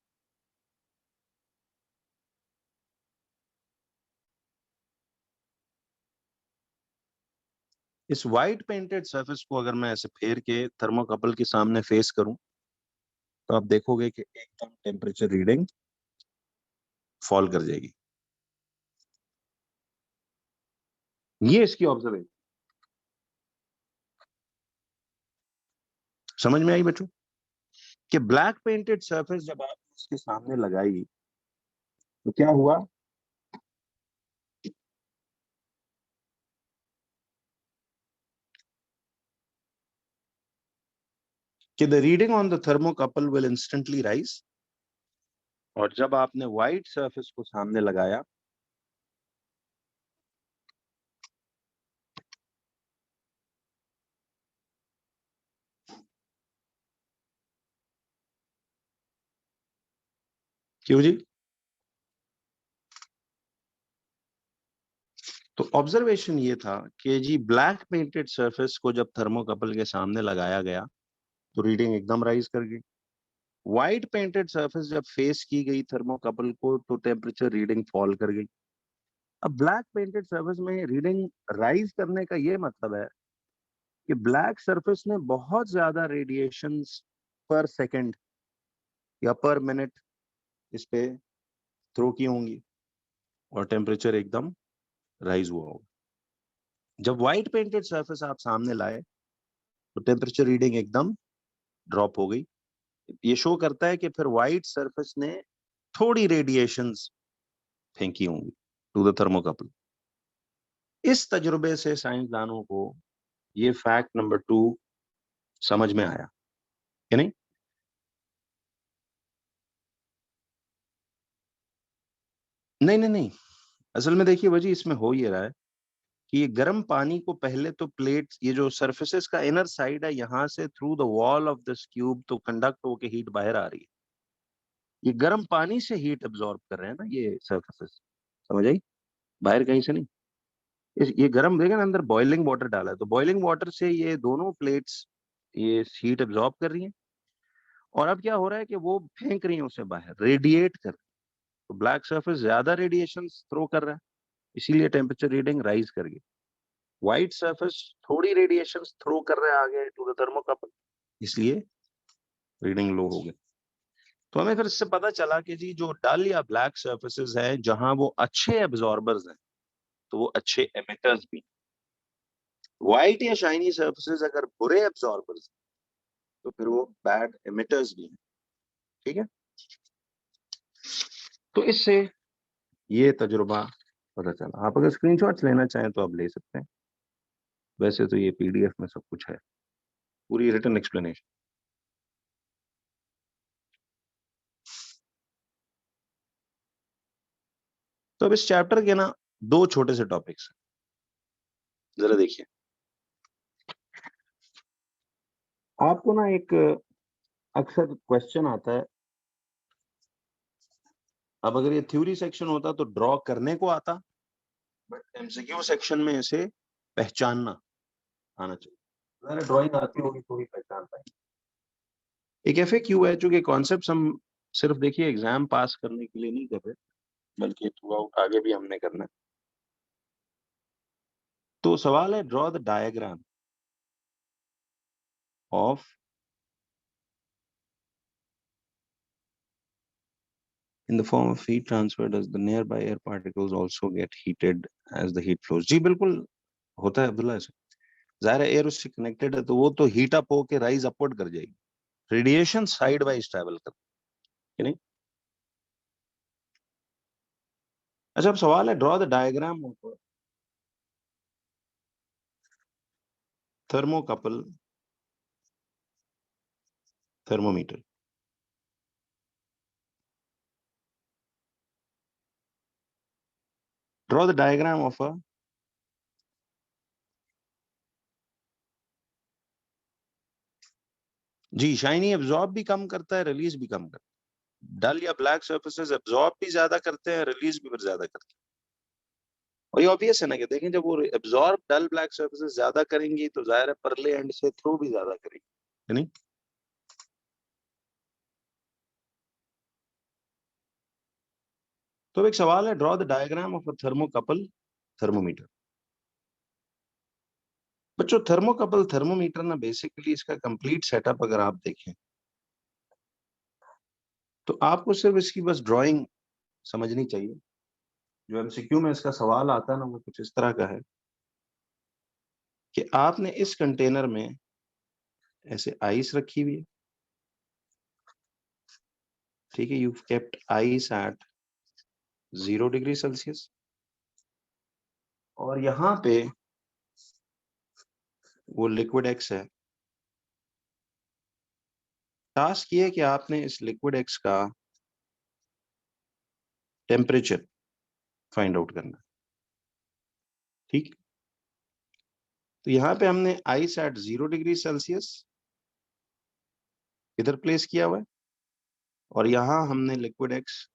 Speaker 2: इस वाइट पेंटेड सरफेस को अगर मैं ऐसे फेर के थर्मोकपल के सामने फेस करूं, तो आप देखोगे कि एकदम टेम्परेचर रीडिंग फॉल कर जाएगी। ये इसकी ऑब्जर्वेशन, समझ में आई बच्चों, कि ब्लैक पेंटेड सरफेस जब आप उसके सामने लगाई तो क्या हुआ कि the reading on the thermocouple will instantly rise. और जब आपने व्हाइट सरफेस को सामने लगाया, क्यों जी। तो ऑब्जर्वेशन ये था कि जी ब्लैक पेंटेड सरफेस को जब थर्मोकपल के सामने लगाया गया तो रीडिंग एकदम राइज कर गई। व्हाइट पेंटेड सरफेस जब फेस की गई थर्मोकपल को तो टेम्परेचर रीडिंग फॉल कर गई। अब ब्लैक पेंटेड सरफेस में रीडिंग राइज करने का ये मतलब है कि ब्लैक सरफेस ने बहुत ज्यादा रेडिएशंस पर सेकंड या पर मिनट इस पे थ्रो की होंगी और टेम्परेचर एकदम राइज हुआ होगा। जब व्हाइट पेंटेड सरफेस आप सामने लाए तो टेम्परेचर रीडिंग एकदम ड्रॉप हो गई। ये शो करता है कि फिर व्हाइट सरफेस ने थोड़ी रेडिएशंस फेंकी होंगी टू द थर्मोकपल। इस तजुर्बे से साइंसदानों को ये फैक्ट नंबर 2 समझ में आया, कि नहीं। नहीं नहीं नहीं, असल में देखिए वजी इसमें हो ये रहा है कि ये गर्म पानी को पहले तो प्लेट, ये जो सरफेसेस का इनर साइड है, यहाँ से through the wall of this cube तो कंडक्ट होके हीट बाहर आ रही है। ये गर्म पानी से हीट एब्जॉर्ब कर रहे हैं ना ये सरफेसेस, समझ आई, बाहर कहीं से नहीं। ये गर्म देगा ना, अंदर बॉइलिंग वाटर डाला है तो बॉइलिंग वाटर से ये दोनों प्लेट्स ये हीट एब्जॉर्ब कर रही हैं। और अब क्या हो रहा है कि वो फेंक रही हैं उसे बाहर, रेडिएट कर रही हैं। तो ब्लैक सरफेस ज्यादा रेडिएशन थ्रो कर रहा है, इसीलिए टेम्परेचर रीडिंग राइज कर गई। व्हाइट सरफेस थोड़ी रेडिएशन थ्रो कर रहा है आगे टू द थर्मोकपल, इसलिए रीडिंग लो हो गई। तो हमें फिर इससे पता चला कि जी जो डल या ब्लैक सर्फेसेस हैं जहां वो अच्छे एब्जॉर्बर्स हैं तो वो अच्छे एमिटर्स भी। व्हाइट या शाइनी सर्फेसेस अगर बुरे एब्जॉर्बर्स तो फिर वो बैड एमिटर्स भी हैं, ठीक है। तो इससे ये तजुर्बा पता चला। आप अगर स्क्रीनशॉट्स लेना चाहें तो आप ले सकते हैं, वैसे तो ये पीडीएफ में सब कुछ है, पूरी रिटन एक्सप्लेनेशन। तो अब इस चैप्टर के ना 2 छोटे से टॉपिक्स हैं, जरा देखिए। आपको ना एक अक्सर क्वेश्चन आता है, अब अगर ये थ्योरी सेक्शन होता तो ड्रॉ करने को आता, बट एमसीक्यू सेक्शन में इसे पहचानना आना चाहिए। अगर ड्राइंग आती होगी तो ही पहचान पाएंगे। एक एफएक्यू है, जो कि कॉन्सेप्ट हम सिर्फ देखिए एग्जाम पास करने के लिए नहीं कर रहे, बल्कि थ्रू आउट आगे भी हमने करना है। तो सवाल है, draw the diagram of in the form of heat transfer, does the nearby air particles also get heated as the heat flows? जी बिल्कुल होता है अब्दुल्ला ऐसे। जाहिर है एयर उससे कनेक्टेड है तो वो तो हीट अप होके राइज अपवर्ड कर जाएगी। रेडिएशन साइड वाइज ट्रैवल कर, नहीं? अच्छा अब सवाल है, draw the diagram of thermocouple thermometer. Draw the diagram of a जी शाइनी एब्जॉर्ब भी कम करता है, रिलीज भी कम करता है। डल या ब्लैक सर्फेसेस एब्जॉर्ब भी ज्यादा करते हैं, रिलीज भी फिर ज्यादा करते हैं। और ये ऑब्वियस है ना कि देखें जब वो एब्जॉर्ब डल ब्लैक सर्फेसेस ज्यादा करेंगी तो जाहिर है परले एंड से थ्रू भी ज्यादा करेंगी, है नहीं? तो एक सवाल है, draw the diagram of a thermocouple thermometer. बच्चों थर्मोकपल थर्मोमीटर ना बेसिकली इसका कंप्लीट सेटअप अगर आप देखें तो आपको सिर्फ इसकी बस ड्राइंग समझनी चाहिए। जो एमसीक्यू में इसका सवाल आता है ना वो कुछ इस तरह का है कि आपने इस कंटेनर में ऐसे आइस रखी हुई है, ठीक है, you kept ice eight 0 degree Celsius और यहाँ पे वो लिक्विड एक्स है। टास्क ये है कि आपने इस लिक्विड एक्स का टेम्परेचर फाइंड आउट करना, ठीक। तो यहाँ पे हमने आइस एट 0 डिग्री सेल्सियस इधर प्लेस किया हुआ है और यहाँ हमने लिक्विड एक्स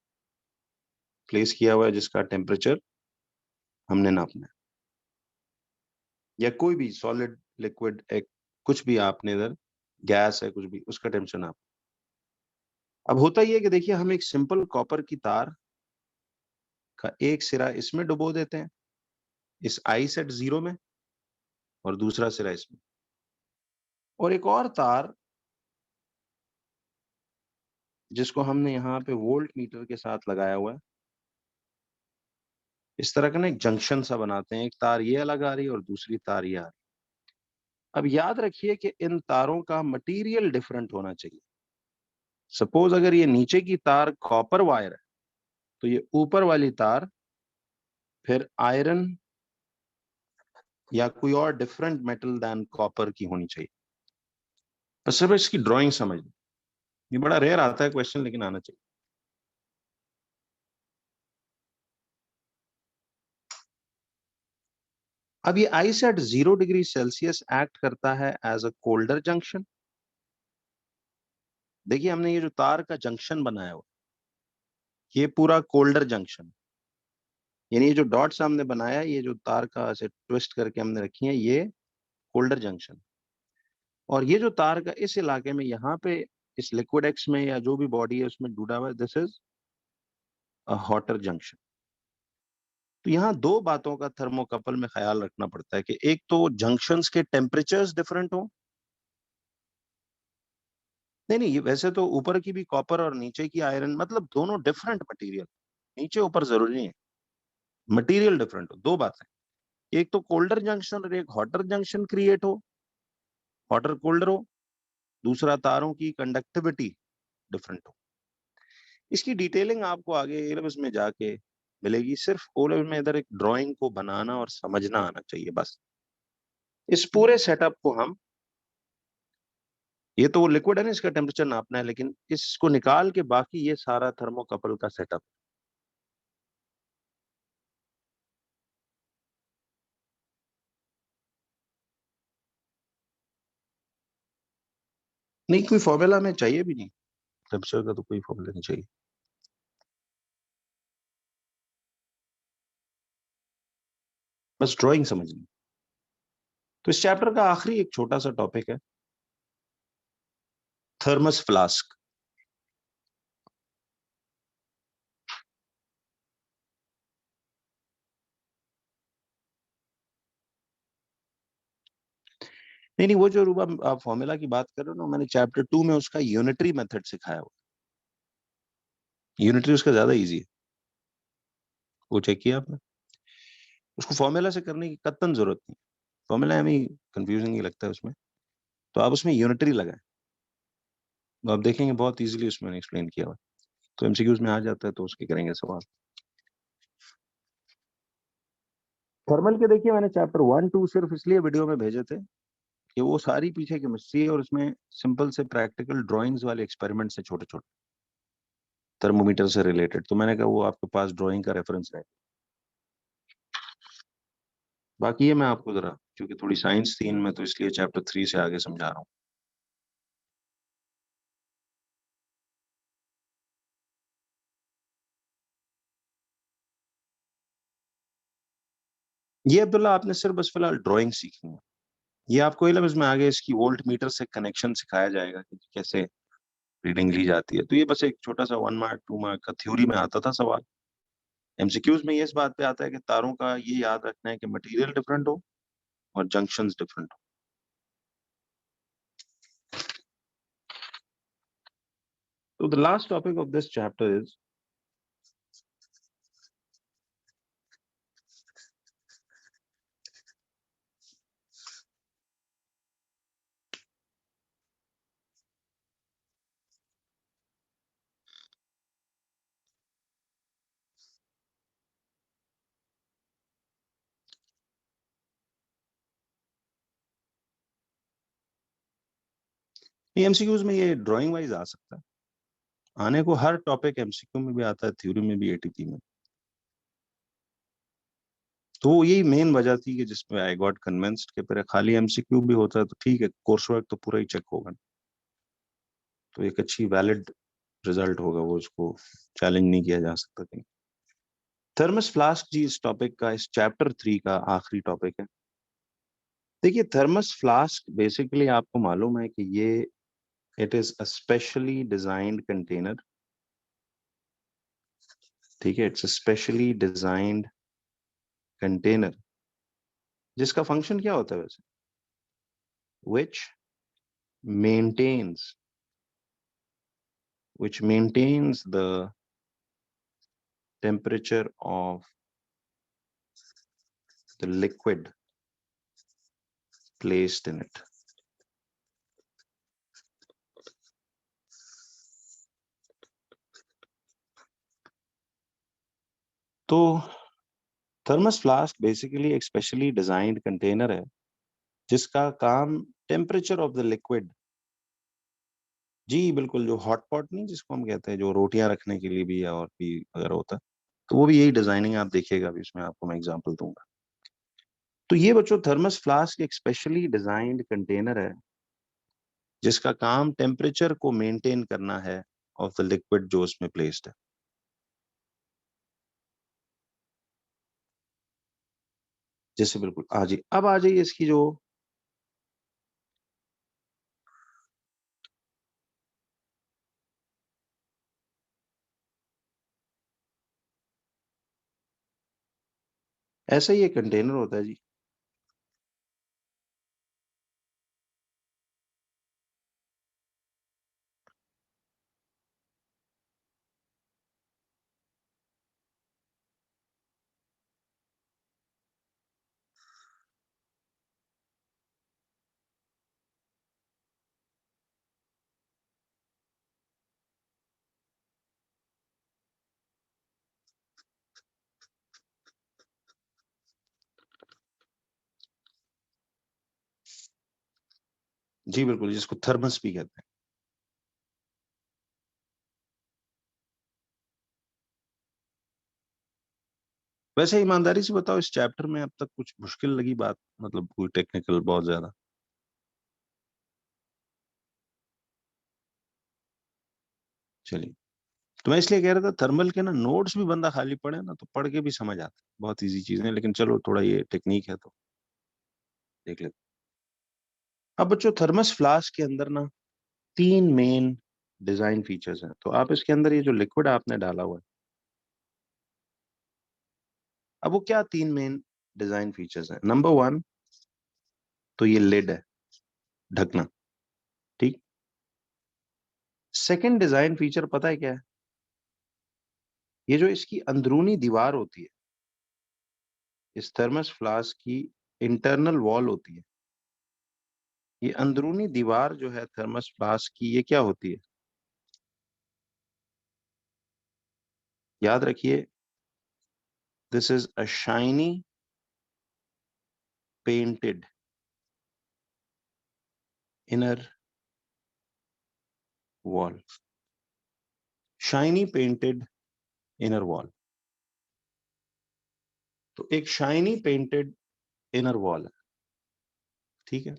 Speaker 2: प्लेस किया हुआ है जिसका टेम्परेचर हमने नापना है, या कोई भी सॉलिड लिक्विड एक कुछ भी आपने इधर गैस है कुछ भी उसका टेम्परेचर नाप। अब होता ही है कि देखिए हम एक सिंपल कॉपर की तार का एक सिरा इसमें डुबो देते हैं इस आइस एट 0 में और दूसरा सिरा इसमें, और एक और तार जिसको हमने यहाँ पे वोल्ट मीटर के साथ लगाया हुआ है, इस तरह का ना एक जंक्शन सा बनाते हैं, एक तार ये अलग आ रही है और दूसरी तार ये आ रही है। अब याद रखिए कि इन तारों का मटेरियल डिफरेंट होना चाहिए। सपोज अगर ये नीचे की तार कॉपर वायर है तो ये ऊपर वाली तार फिर आयरन या कोई और डिफरेंट मेटल देन कॉपर की होनी चाहिए। बस सिर्फ इसकी ड्राइंग समझ, ये बड़ा रेयर आता है क्वेश्चन लेकिन आना चाहिए। अब ये ice eight 0 degree Celsius act करता है एज अ कोल्डर जंक्शन। देखिए हमने ये जो तार का जंक्शन बनाया हुआ ये पूरा कोल्डर जंक्शन, यानी ये जो डॉट्स हमने बनाया ये जो तार का ऐसे ट्विस्ट करके हमने रखी है ये कोल्डर जंक्शन, और ये जो तार का इस इलाके में यहाँ पे इस लिक्विड एक्स में या जो भी बॉडी है उसमें जुड़ा हुआ है, this is a hotter junction. तो यहाँ दो बातों का थर्मोकपल में ख्याल रखना पड़ता है कि एक तो जंक्शंस के टेम्परेचर्स डिफरेंट हो। नहीं ये वैसे तो ऊपर की भी कॉपर और नीचे की आयरन मतलब दोनों डिफरेंट मटेरियल, नीचे ऊपर जरूरी नहीं है, मटेरियल डिफरेंट हो। दो बातें, एक तो कोल्डर जंक्शन और एक हॉटर जंक्शन क्रिएट हो, हॉटर कोल्डर हो, दूसरा तारों की कंडक्टिविटी डिफरेंट हो। इसकी डिटेलिंग आपको आगे ए लेवल्स में जाके मिलेगी, सिर्फ ओ लेवल में इधर एक ड्राइंग को बनाना और समझना आना चाहिए बस। इस पूरे सेटअप को हम, ये तो वो लिक्विड है ना इसका टेम्परेचर नापना है, लेकिन इसको निकाल के बाकी ये सारा थर्मोकपल का सेटअप। नहीं कोई फॉर्मूला में चाहिए भी नहीं, टेम्परेचर का तो कोई फॉर्मूला नहीं चाहिए, बस ड्राइंग समझनी। तो इस चैप्टर का आखिरी एक छोटा सा टॉपिक है थर्मस फ्लास्क। नहीं वो जो रूबा आप फॉर्मूला की बात कर रहे हो ना, मैंने चैप्टर 2 में उसका यूनिटरी मेथड सिखाया हुआ। यूनिटरी उसका ज्यादा इजी है, वो चेक किया आपने? उसको फॉर्मूला से करने की कतन जरूरत नहीं, फॉर्मूला हमें कंफ्यूजिंग ही लगता है उसमें, तो आप उसमें यूनिटरी लगाएं, तो आप देखेंगे बहुत इजीली उसमें एक्सप्लेन किया हुआ है। तो एमसीक्यूज में आ जाता है तो उसके करेंगे सवाल। थर्मल के देखिए मैंने चैप्टर 1 2 सिर्फ इसलिए वीडियो में भेजे थे कि वो सारी पीछे केमिस्ट्री है और उसमें सिंपल से प्रैक्टिकल ड्राइंग्स वाले एक्सपेरिमेंट से छोटे छोटे थर्मोमीटर से रिलेटेड, तो मैंने कहा वो आपके पास ड्राइंग का रेफरेंस है। बाकी ये मैं आपको जरा, क्योंकि थोड़ी साइंस थी इनमें, तो इसलिए चैप्टर 3 से आगे समझा रहा हूँ। ये अब्दुल्ला आपने सिर्फ बस फिलहाल ड्राइंग सीखनी है, ये आपको इलम इसमें आगे इसकी वोल्ट मीटर से कनेक्शन सिखाया जाएगा कि कैसे रीडिंग ली जाती है। तो ये बस एक छोटा सा 1 मार्क 2 मार्क का थ्योरी में आता था सवाल। एमसीक्यूज में ये इस बात पे आता है कि तारों का ये याद रखना है कि मटेरियल डिफरेंट हो और जंक्शंस डिफरेंट हो। तो the last topic of this chapter is, MCQs में ये ड्राइंग वाइज आ सकता है, आने को हर टॉपिक एमसीक्यू में भी आता है, थ्योरी में भी, एटीपी में। तो यही मेन वजह थी कि जिसमें आई गॉट कन्विंस्ड कि फिर खाली एमसीक्यू भी होता है तो ठीक है, कोर्स वर्क तो पूरा ही चेक होगा, तो एक अच्छी वैलिड रिजल्ट होगा, वो उसको चैलेंज नहीं किया जा सकता कहीं। थर्मस फ्लास्क जी इस टॉपिक का, इस चैप्टर 3 का आखिरी टॉपिक है। देखिए थर्मस फ्लास्क बेसिकली आपको मालूम है कि ये it is a specially designed container, ठीक है, it's a specially designed container जिसका फंक्शन क्या होता है वैसे, which maintains which maintains the temperature of the liquid placed in it. तो थर्मस फ्लास्क बेसिकली एक स्पेशली डिजाइंड कंटेनर है जिसका काम टेम्परेचर ऑफ द लिक्विड, जी बिल्कुल, जो हॉट पॉट नहीं जिसको हम कहते हैं, जो रोटियां रखने के लिए भी या और भी अगर होता है, तो वो भी यही डिजाइनिंग आप देखिएगा अभी उसमें आपको मैं एग्जांपल दूंगा। तो ये बच्चों थर्मस फ्लास्क एक स्पेशली डिजाइंड कंटेनर है जिसका काम टेम्परेचर को मेंटेन करना है ऑफ द लिक्विड जो उसमें प्लेस्ड है। जैसे बिल्कुल, हाँ जी, अब आ जाइए इसकी जो, ऐसा ही एक कंटेनर होता है जी। जी बिल्कुल, जिसको थर्मस भी कहते हैं। वैसे ईमानदारी से बताओ, इस चैप्टर में अब तक कुछ मुश्किल लगी बात, मतलब कोई टेक्निकल बहुत ज्यादा? चलिए, तो मैं इसलिए कह रहा था थर्मल के ना नोट्स भी बंदा खाली पढ़े ना तो पढ़ के भी समझ आता है, बहुत इजी चीजें, लेकिन चलो थोड़ा ये टेक्निक है तो देख लेते हैं। अब बच्चों थर्मस फ्लास्क के अंदर ना 3 मेन डिजाइन फीचर्स हैं, तो आप इसके अंदर ये जो लिक्विड आपने डाला हुआ है, अब वो क्या 3 मेन डिजाइन फीचर्स हैं। नंबर 1, तो ये लिड है, ढकना, ठीक। सेकंड डिजाइन फीचर पता है क्या है? ये जो इसकी अंदरूनी दीवार होती है, इस थर्मस फ्लास्क की इंटरनल वॉल होती है, ये अंदरूनी दीवार जो है थर्मस फ्लास्क की, ये क्या होती है? याद रखिए, this is a shiny painted inner wall, shiny painted inner wall. तो एक शाइनी पेंटेड इनर वॉल है, ठीक है।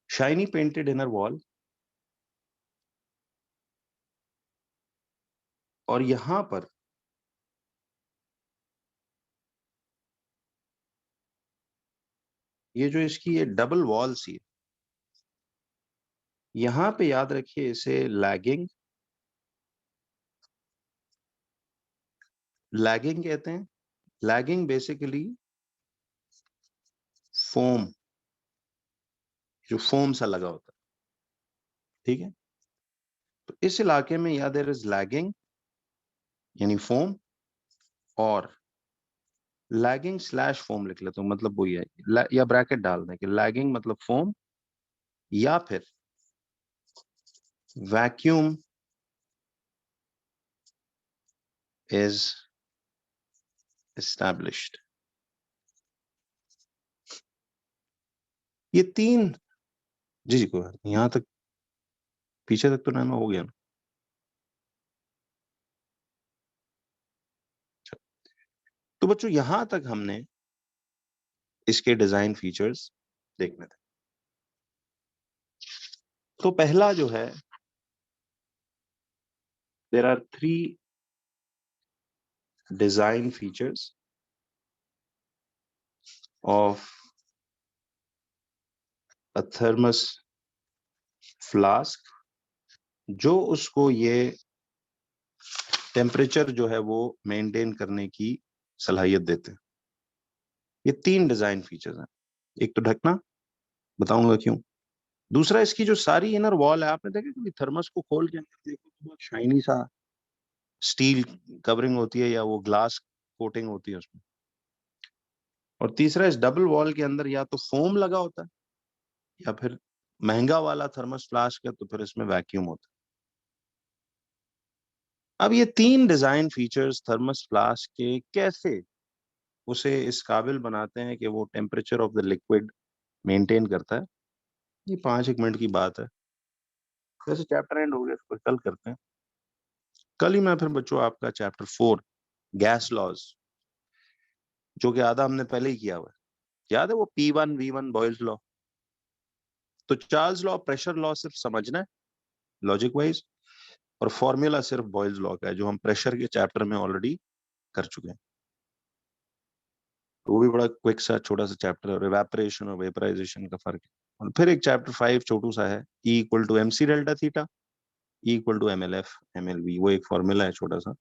Speaker 2: शाइनी पेंटेड इनर वॉल, और यहां पर ये जो इसकी ये डबल वॉल सी है, यहां पे याद रखिए इसे लैगिंग कहते हैं। लैगिंग बेसिकली फोम, जो फोम सा लगा होता है, ठीक है। तो इस इलाके में या देयर इज लैगिंग यानी फोम, और लैगिंग स्लैश फोम लिख लेते हो, मतलब वही है, या ब्रैकेट डाल दें कि लैगिंग मतलब फोम, या फिर वैक्यूम इज एस्टैब्लिश्ड। ये तीन, जी जी कोई बात नहीं, यहां तक पीछे तक तो नाम हो गया ना। तो बच्चों यहां तक हमने इसके डिजाइन फीचर्स देखने थे। तो पहला जो है, there are 3 design features of a thermos flask, जो उसको ये टेम्परेचर जो है वो मेंटेन करने की सलाहियत देते हैं। ये 3 डिजाइन फीचर्स हैं। एक तो ढकना, बताऊंगा क्यों। दूसरा, इसकी जो सारी इनर वॉल है, आपने देखा कभी थर्मस को खोल के अंदर देखो तो बहुत शाइनी सा स्टील कवरिंग होती है, या वो ग्लास कोटिंग होती है उसमें। और तीसरा, इस डबल वॉल के अंदर या तो फोम लगा होता है, या फिर महंगा वाला थर्मस फ्लास्क है तो फिर इसमें वैक्यूम होता है। अब ये 3 डिजाइन फीचर्स थर्मस फ्लास्क के कैसे उसे इस काबिल बनाते हैं कि वो temperature of the liquid maintain करता है, ये 5 मिनट की बात है। वैसे चैप्टर एंड हो गया, इसको कल करते हैं। कल ही मैं फिर बच्चों आपका चैप्टर 4 गैस लॉज, जो कि आधा हमने पहले ही किया हुआ है, याद है वो P1 V1 बॉयल्स लॉ। तो चार्ल्स लॉ, प्रेशर लॉ सिर्फ समझना है लॉजिक वाइज, और फॉर्मूला सिर्फ बॉयल्स लॉ का है, जो हम प्रेशर के चैप्टर में ऑलरेडी कर चुके हैं। तो वो भी बड़ा क्विक सा छोटा सा चैप्टर है, और इवेपोरेशन और वेपराइजेशन का फर्क है। और फिर एक चैप्टर 5 छोटू सा है, E = MC delta theta, E = MLF MLV, वो एक फॉर्मूला है छोटा सा।